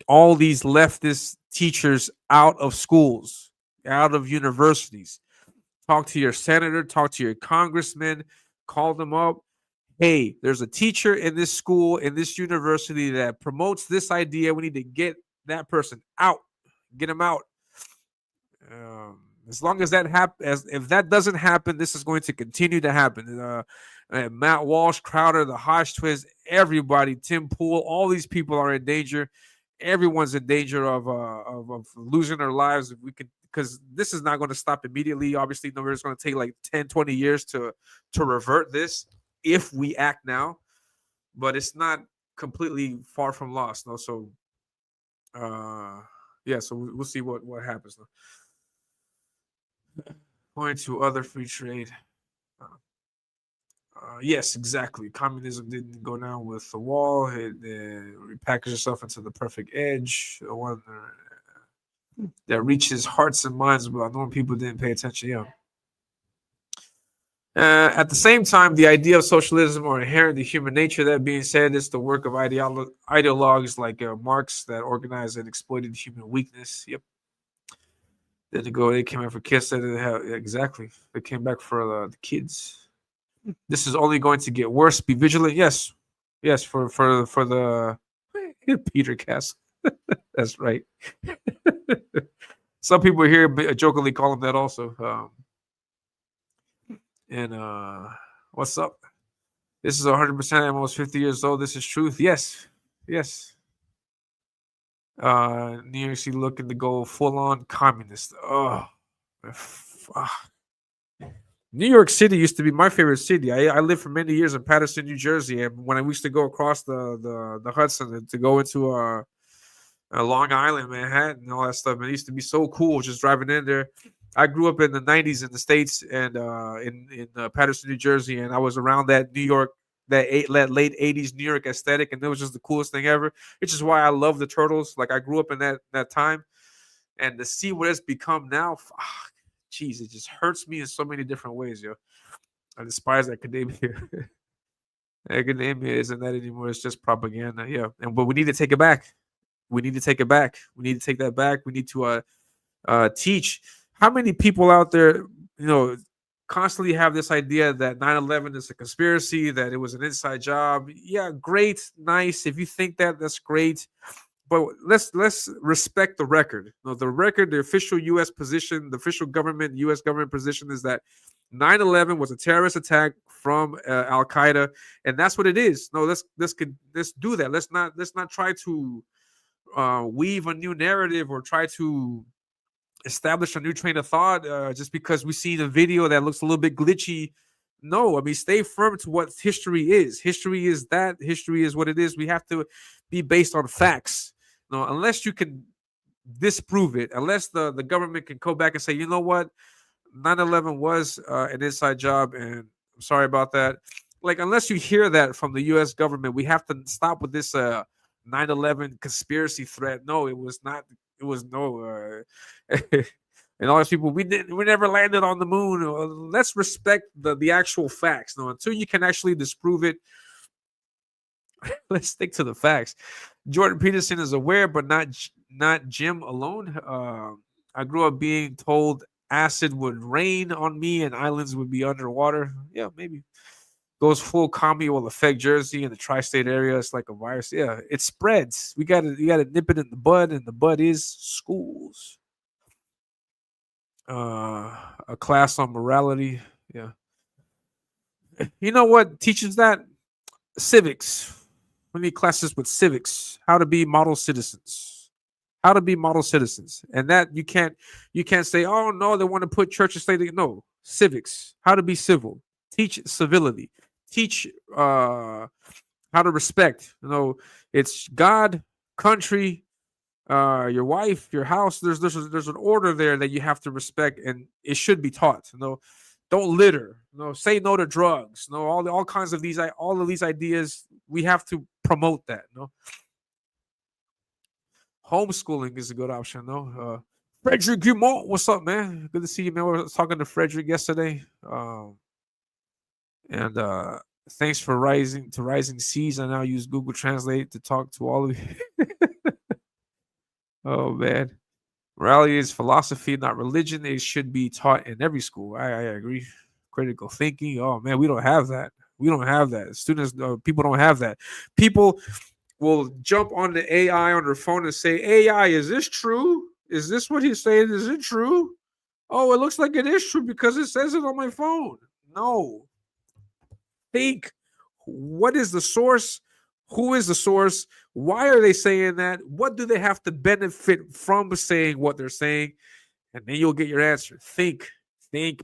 all these leftist teachers out of schools, out of universities. Talk to your senator. Talk to your congressman. Call them up. Hey, there's a teacher in this school, in this university that promotes this idea. We need to get that person out. Get him out. As long as that happens, if that doesn't happen, this is going to continue to happen. Matt Walsh, Crowder, the Hodge twins, everybody, Tim Pool, all these people are in danger. Everyone's in danger of losing their lives. Because this is not going to stop immediately. Obviously, it's going to take like 10, 20 years to revert this. if we act now, but it's not completely far from lost. No, so yeah, so we'll see what happens. Point to other free trade. Yes, exactly. Communism didn't go down with the wall. It repackaged itself into the perfect edge, the one that reaches hearts and minds, but I know people didn't pay attention. Yeah. At the same time, the idea of socialism are inherent in human nature. That being said, it's the work of ideologues like Marx that organized and exploited human weakness. Yep. Then they came in for kids. Exactly. They came back for the kids. This is only going to get worse. Be vigilant. Yes. Yes, for the Peter Cass. That's right. Some people here jokingly call him that also. And what's up? This is 100%. I'm almost 50 years old. This is truth. Yes. Yes. New York City looking to go full on communist. Oh, fuck. New York City used to be my favorite city. I lived for many years in Paterson, New Jersey, and when I used to go across the Hudson to go into Long Island, Manhattan, and all that stuff, it used to be so cool just driving in there. I grew up in the '90s in the States and in Paterson, New Jersey, and I was around that New York, that late '80s New York aesthetic, and it was just the coolest thing ever. Which is why I love the Turtles. Like I grew up in that time, and to see what it's become now, jeez, it just hurts me in so many different ways, yo. I despise academia. Academia isn't that anymore. It's just propaganda, yeah. But we need to take it back. We need to take it back. We need to take that back. We need to teach. How many people out there, constantly have this idea that 9/11 is a conspiracy, that it was an inside job? Yeah, great, nice. If you think that, that's great. But let's respect the record. The official U.S. position, the official U.S. government position is that 9/11 was a terrorist attack from Al Qaeda, and that's what it is. No, let's do that. Let's not try to weave a new narrative or try to establish a new train of thought just because we see the video that looks a little bit glitchy. No, I mean, stay firm to what history is. History is that. History is what it is. We have to be based on facts. No, unless you can disprove it, unless the government can go back and say, you know what, 9/11 was an inside job, and I'm sorry about that. Like, unless you hear that from the U.S. government, we have to stop with this 9/11 conspiracy threat. No, it was not. It was no. And all these people, we never landed on the moon. Let's respect the actual facts. No, until you can actually disprove it, let's stick to the facts. Jordan Peterson is aware, but not Jim alone. I grew up being told acid would rain on me and islands would be underwater. Yeah, maybe. Goes full commie will affect Jersey and the tri-state area. It's like a virus. Yeah, it spreads. You gotta nip it in the bud, and the bud is schools. A class on morality. Yeah. You know what teaches that? Civics. We need classes with civics. How to be model citizens. How to be model citizens. And that you can't say, oh no, they want to put church and state. No, civics. How to be civil. Teach civility. Teach how to respect. It's God, country, your wife, your house. There's an order there that you have to respect, and it should be taught. Don't litter. Say no to drugs. All kinds of these ideas. We have to promote that. Homeschooling is a good option. Frederick Dumont, what's up, man? Good to see you, man. We were talking to Frederick yesterday. And thanks for rising seas. I now use Google Translate to talk to all of you. Oh man, morality is philosophy, not religion. It should be taught in every school. I agree. Critical thinking. Oh man, we don't have that. We don't have that. Students, people don't have that. People will jump on the AI on their phone and say, "AI, is this true? Is this what he's saying? Is it true? Oh, it looks like it is true because it says it on my phone." No. Think, what is the source? Who is the source? Why are they saying that? What do they have to benefit from saying what they're saying? And then you'll get your answer. Think,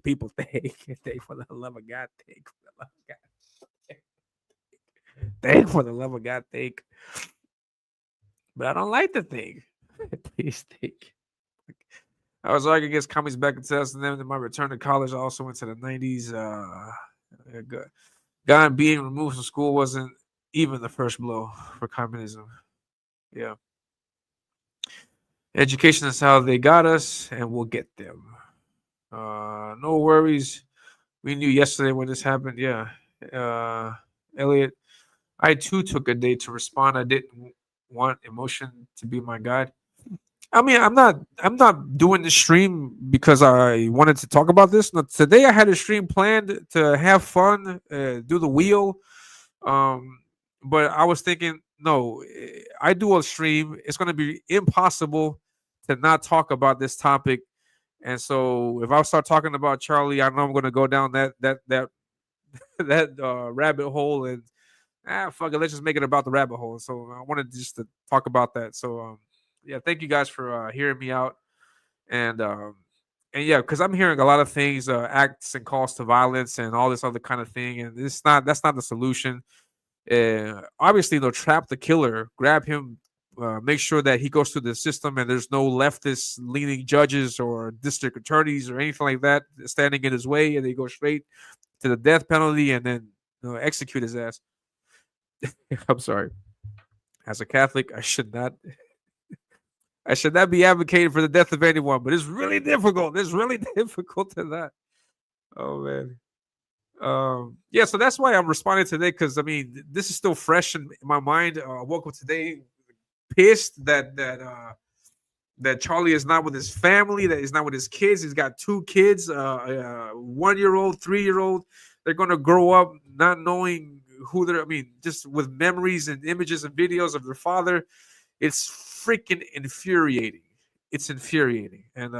people, think for the love of God, think for the love of God. Think for the love of God, think. But I don't like the thing. Please think. I was arguing against commies back in 2007. In my return to college, I also went to the 90s. God being removed from school wasn't even the first blow for communism. Yeah. Education is how they got us, and we'll get them. No worries. We knew yesterday when this happened. Yeah. Elliot, I too took a day to respond. I didn't want emotion to be my guide. I mean, I'm not doing the stream because I wanted to talk about this. No, today I had a stream planned to have fun, do the wheel. Um, but I was thinking, no, I do a stream. It's going to be impossible to not talk about this topic. And so if I start talking about Charlie, I know I'm going to go down that rabbit hole, and fuck it, let's just make it about the rabbit hole. So I wanted just to talk about that. So yeah, thank you guys for hearing me out, and yeah, because I'm hearing a lot of things, acts and calls to violence and all this other kind of thing, and that's not the solution. Obviously, they'll trap the killer, grab him, make sure that he goes through the system, and there's no leftist leaning judges or district attorneys or anything like that standing in his way, and they go straight to the death penalty and then execute his ass. I'm sorry. As a Catholic, I should not be advocating for the death of anyone, but it's really difficult. It's really difficult to that. Oh man. Yeah, so that's why I'm responding today, because I mean this is still fresh in my mind. I woke up today pissed that Charlie is not with his family, that he's not with his kids. He's got 2 kids, 1-year-old, 3-year-old. They're gonna grow up not knowing who they're. I mean, just with memories and images and videos of their father. It's freaking infuriating. It's infuriating, and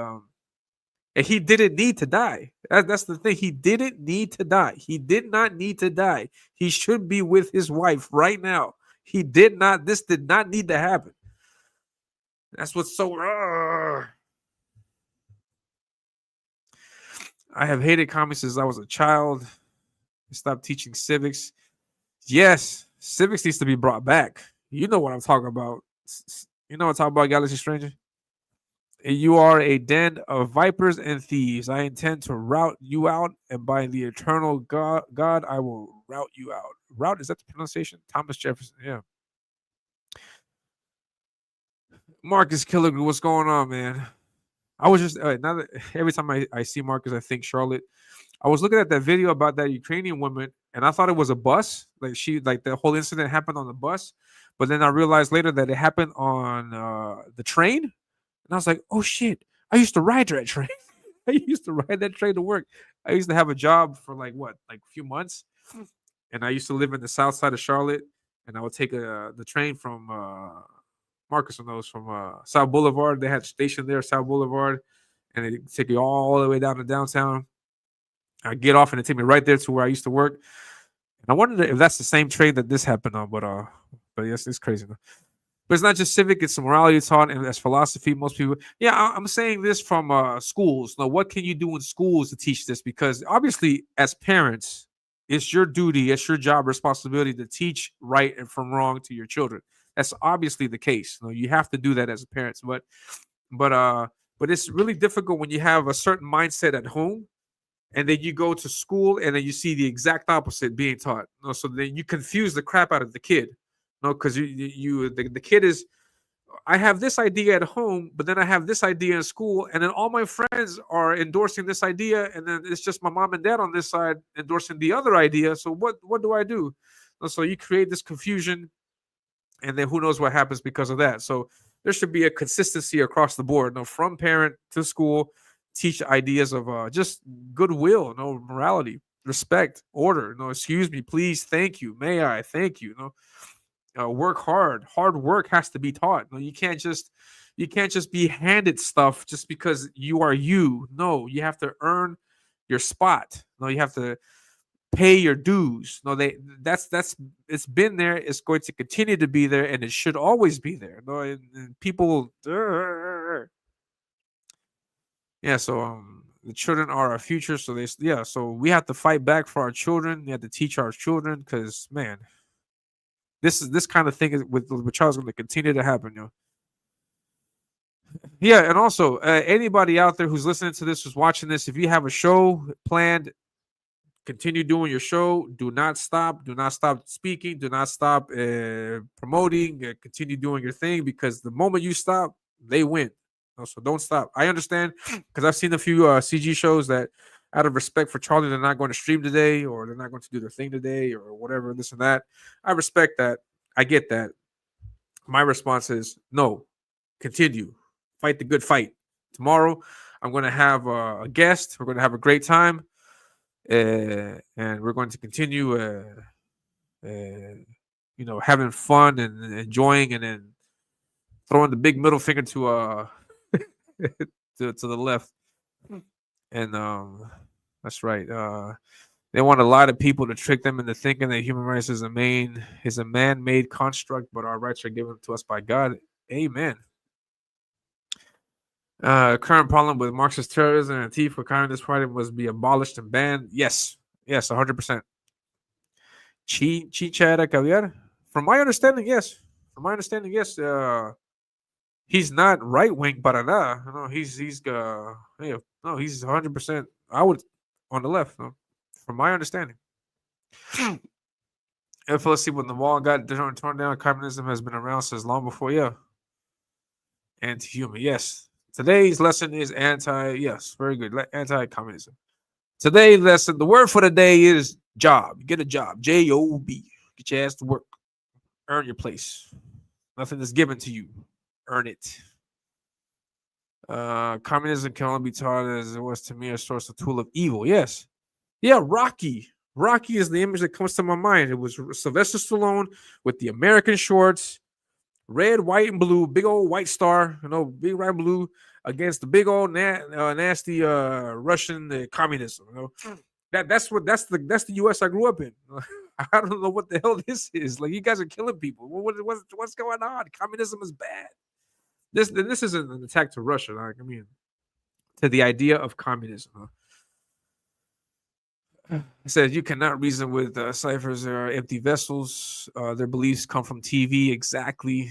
he didn't need to die. That's the thing. He didn't need to die. He did not need to die. He should be with his wife right now. He did not. This did not need to happen. That's what's so. I have hated comics since I was a child. I stopped teaching civics. Yes, civics needs to be brought back. You know what I'm talking about. You know what I'm talking about, Galaxy Stranger? You are a den of vipers and thieves. I intend to rout you out, and by the eternal God, I will rout you out. Rout, is that the pronunciation? Thomas Jefferson, yeah. Marcus Killigrew, what's going on, man? I was just now that every time I see Marcus, I think Charlotte. I was looking at that video about that Ukrainian woman, and I thought it was a bus. Like the whole incident happened on the bus, but then I realized later that it happened on the train, and I was like, "Oh shit! I used to ride that train. I used to ride that train to work. I used to have a job for like a few months, and I used to live in the south side of Charlotte, and I would take the train from Marcus knows from South Boulevard. They had a station there, South Boulevard, and they take you all the way down to downtown. I get off and it take me right there to where I used to work. And I wondered if that's the same train that this happened on, but yes, it's crazy. But it's not just civic; it's morality taught, and that's philosophy. Most people, yeah, I'm saying this from schools. Now, what can you do in schools to teach this? Because obviously, as parents, it's your duty, it's your job, responsibility to teach right and from wrong to your children. That's obviously the case. You have to do that as parents, but it's really difficult when you have a certain mindset at home, and then you go to school and then you see the exact opposite being taught. So then you confuse the crap out of the kid. Because the kid is, I have this idea at home, but then I have this idea in school, and then all my friends are endorsing this idea, and then it's just my mom and dad on this side endorsing the other idea. So what do I do? So you create this confusion, and then who knows what happens because of that. So there should be a consistency across the board. From parent to school, teach ideas of just goodwill, morality, respect, order. Excuse me, please, thank you, may I, thank you. Work hard. Hard work has to be taught. You can't just be handed stuff just because you are you. No, you have to earn your spot. No, you have to pay your dues. No, that's it's been there. It's going to continue to be there, and it should always be there. No, and people. Yeah. So the children are our future. So so we have to fight back for our children. We have to teach our children because man. This kind of thing is with Charles going to continue to happen, Yeah, and also anybody out there who's listening to this, who's watching this, if you have a show planned, continue doing your show. Do not stop. Do not stop speaking. Do not stop promoting. Continue doing your thing, because the moment you stop, they win. So don't stop. I understand, because I've seen a few CG shows that, out of respect for Charlie, they're not going to stream today, or they're not going to do their thing today, or whatever, this and that. I respect that. I get that. My response is no. Continue. Fight the good fight. Tomorrow, I'm going to have a guest. We're going to have a great time. And we're going to continue, having fun and enjoying, and then throwing the big middle finger to to the left. And that's right. They want a lot of people to trick them into thinking that human rights is a man-made construct, but our rights are given to us by God. Amen. Current problem with Marxist terrorism and Antifa Communist Party must be abolished and banned. Yes, 100%. Chichara Caviar. From my understanding, yes. He's not right wing, para nada. No, he's 100%. I would on the left. No, from my understanding. FLC, when the wall got torn down, communism has been around since long before. Yeah, anti-human. Yes. Today's lesson is very good. Anti-communism. Today's lesson, the word for the day is job. Get a job. J-O-B. Get your ass to work. Earn your place. Nothing is given to you. Earn it. Communism can only be taught as it was to me, a source of tool of evil. Yes. Yeah, Rocky. Rocky is the image that comes to my mind. It was Sylvester Stallone with the American shorts, red, white, and blue, big old white star, big red, blue, against the big old nasty Russian communism. That's the U.S. I grew up in. I don't know what the hell this is. Like, you guys are killing people. What's going on? Communism is bad. This isn't an attack to Russia. To the idea of communism. It says you cannot reason with ciphers. They are empty vessels. Their beliefs come from TV. Exactly.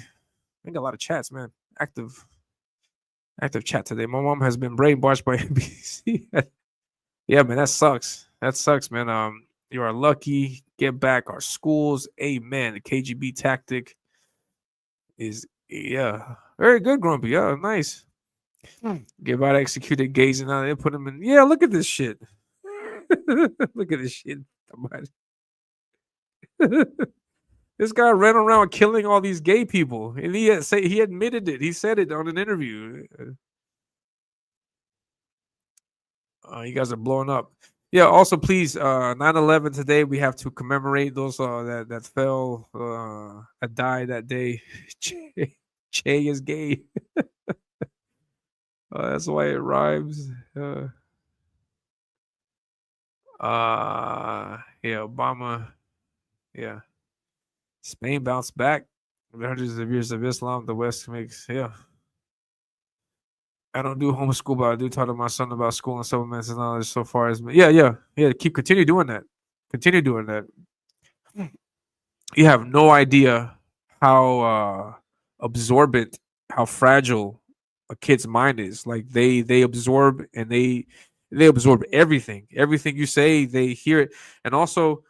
I got a lot of chats, man. Active chat today. My mom has been brainwashed by NBC. Yeah, man, that sucks. Man. You are lucky. Get back our schools. Amen. The KGB tactic is very good, Grumpy. Yeah, nice. Get out executed gazing out. They put him in. Yeah, look at this shit. Look at this shit. This guy ran around killing all these gay people, and he admitted it. He said it on an interview. You guys are blowing up. Yeah. Also, please, 9/11 today. We have to commemorate those that fell, that died that day. Che is gay. That's why it rhymes. Obama. Yeah. Spain bounced back. The hundreds of years of Islam, the West makes. Yeah. I don't do homeschool, but I do talk to my son about school and supplements and knowledge so far as continue doing that. Continue doing that. You have no idea how absorbent, how fragile a kid's mind is. Like they absorb, and they absorb everything. Everything you say, they hear it. And also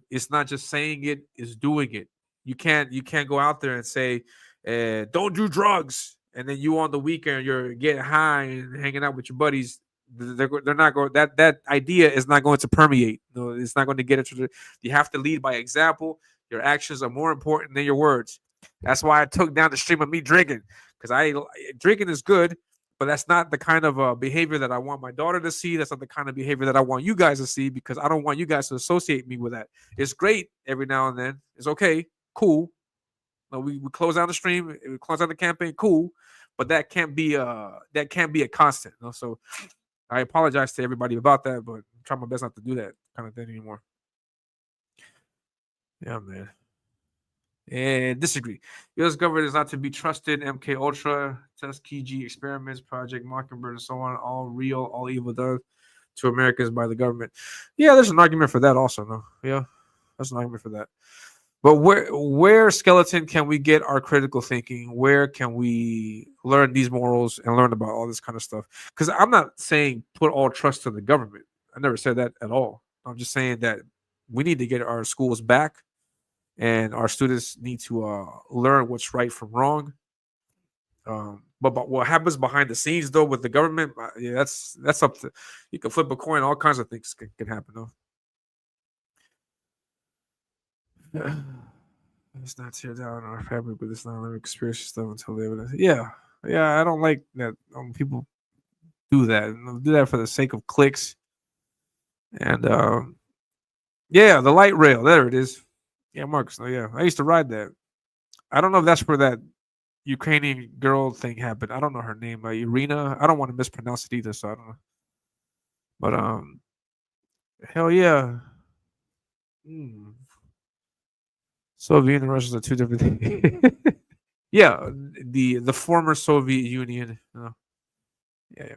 it's not just saying it, it's doing it. You can't go out there and say, don't do drugs, and then you on the weekend you're getting high and hanging out with your buddies. They're not going. That idea is not going to permeate. No, it's not going to get into. You have to lead by example. Your actions are more important than your words. That's why I took down the stream of me drinking, because drinking is good, but that's not the kind of behavior that I want my daughter to see. That's not the kind of behavior that I want you guys to see, because I don't want you guys to associate me with that. It's great every now and then. It's okay, cool. We close down the stream, we close down the campaign, cool. But that can't be a constant. So I apologize to everybody about that, but I'm trying my best not to do that kind of thing anymore. Yeah, man. And disagree. U.S. government is not to be trusted. MK Ultra, Tuskegee experiments, Project Mockingbird, and so on, all real, all evil done to Americans by the government. Yeah, there's an argument for that also. No, yeah, there's an argument for that. But where skeleton can we get our critical thinking? Where can we learn these morals and learn about all this kind of stuff? Because I'm not saying put all trust to the government. I never said that at all. I'm just saying that we need to get our schools back, and our students need to learn what's right from wrong. But what happens behind the scenes though with the government, yeah, that's up to, you can flip a coin. All kinds of things can happen though. Let's not tear down our fabric with this non-living conspiracy stuff until the evidence. Yeah, yeah, I don't like that people do that. Do that for the sake of clicks. And yeah, the light rail. There it is. Yeah, Marcus. Oh, yeah, I used to ride that. I don't know if that's where that Ukrainian girl thing happened. I don't know her name. Irina. I don't want to mispronounce it either, so I don't know. But hell yeah. Mm. Soviet and Russia are two different things. Yeah, the former Soviet Union. Yeah, yeah.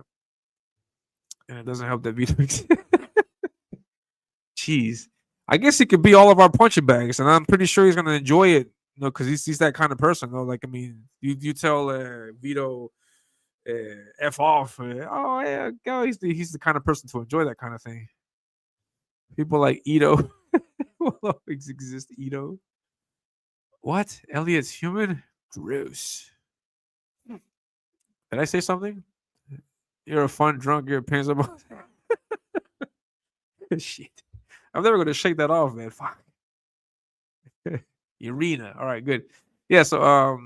And it doesn't help that Vito exists. Jeez. I guess he could be all of our punching bags, and I'm pretty sure he's gonna enjoy it, because he's that kind of person. Like, I mean, you tell Vito f off. Oh yeah, go. He's the kind of person to enjoy that kind of thing. People like Ito will always exist. Ito. What? Elliot's human? Gross. Did I say something? You're a fun drunk. Your opinions about shit. I'm never gonna shake that off, man. Fuck. Irina. All right, good. Yeah. So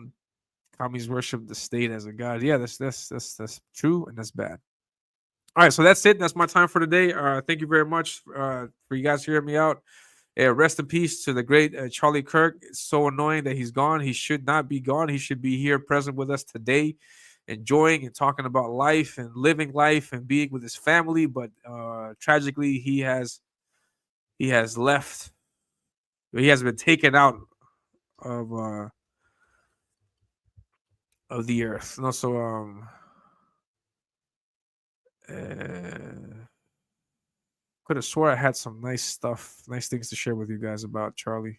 commies worship the state as a god. Yeah, that's true and that's bad. All right, so that's it. That's my time for today. Thank you very much for you guys hearing me out. Rest in peace to the great Charlie Kirk. It's so annoying that he's gone. He should not be gone. He should be here present with us today, enjoying and talking about life and living life and being with his family. But tragically, he has left. He has been taken out of the earth. And also, could have swore I had some nice stuff, nice things to share with you guys about Charlie.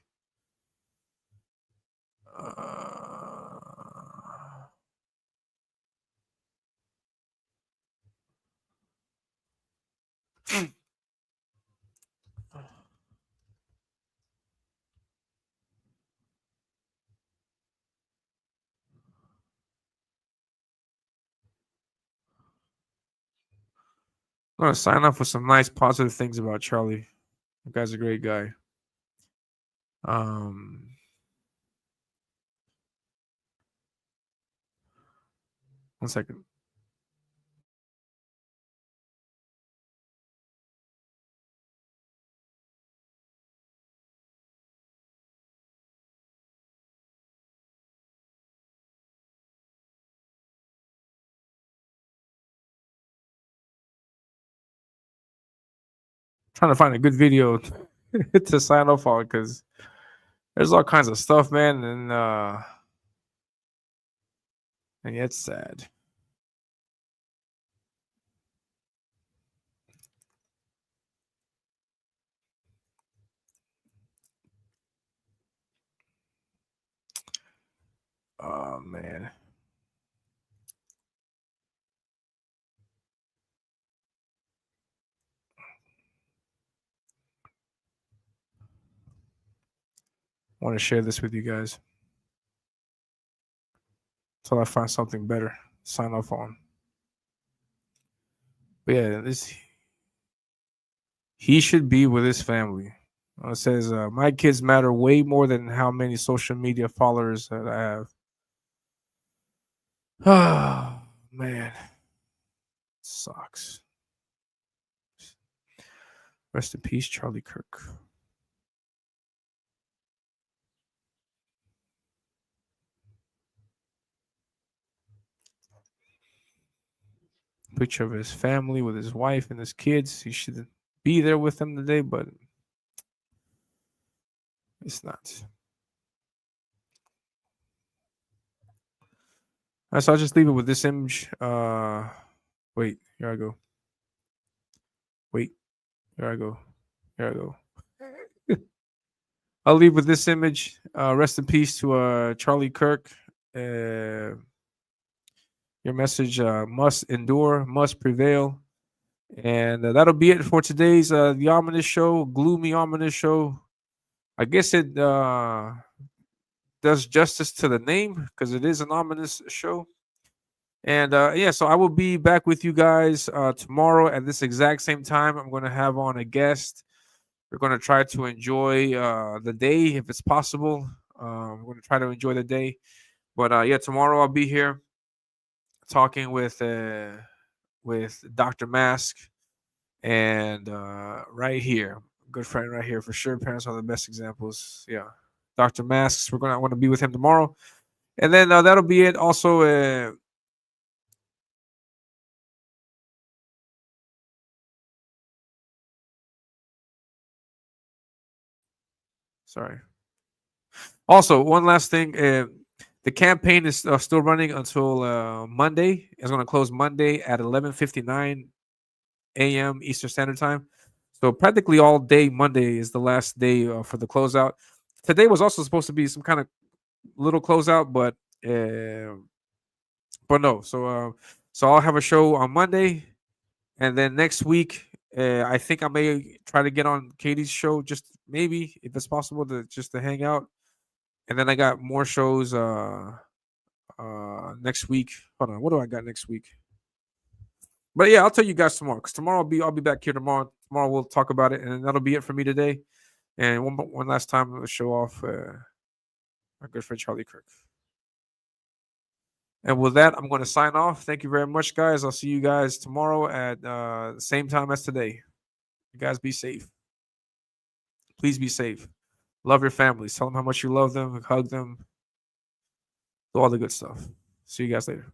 I'm gonna sign off with some nice positive things about Charlie. The guy's a great guy. One second. Trying to find a good video to sign off on, because there's all kinds of stuff, man, and yeah, it's sad. Oh man. I want to share this with you guys until I find something better to sign off on. But yeah, he should be with his family. It says, my kids matter way more than how many social media followers that I have. Oh, man. Sucks. Rest in peace, Charlie Kirk. Picture of his family with his wife and his kids. He should be there with them today, but it's not. All right, so I'll just leave it with this image. Wait, here I go. Wait, here I go. Here I go. I'll leave with this image. Rest in peace to Charlie Kirk. Your message must endure, must prevail. And that'll be it for today's The Ominous Show, gloomy ominous show. I guess it does justice to the name because it is an ominous show. And yeah, so I will be back with you guys tomorrow at this exact same time. I'm going to have on a guest. We're going to try to enjoy the day if it's possible. We're going to try to enjoy the day. But yeah, tomorrow I'll be here talking with Dr. Mask and right here, good friend right here for sure. Parents are the best examples. Yeah, Dr. Masks. I want to be with him tomorrow, and then that'll be it. Also, sorry. Also, one last thing. The campaign is still running until Monday. It's going to close Monday at 11:59 a.m. Eastern Standard Time. So practically all day Monday is the last day for the closeout. Today was also supposed to be some kind of little closeout, but no. So I'll have a show on Monday, and then next week I think I may try to get on Katie's show, just maybe if it's possible to hang out. And then I got more shows next week. Hold on, what do I got next week? But yeah, I'll tell you guys tomorrow because tomorrow I'll be back here tomorrow. Tomorrow we'll talk about it, and that'll be it for me today. And one last time, let's show off our good friend Charlie Kirk. And with that, I'm going to sign off. Thank you very much, guys. I'll see you guys tomorrow at the same time as today. You guys be safe. Please be safe. Love your families. Tell them how much you love them. Hug them. Do all the good stuff. See you guys later.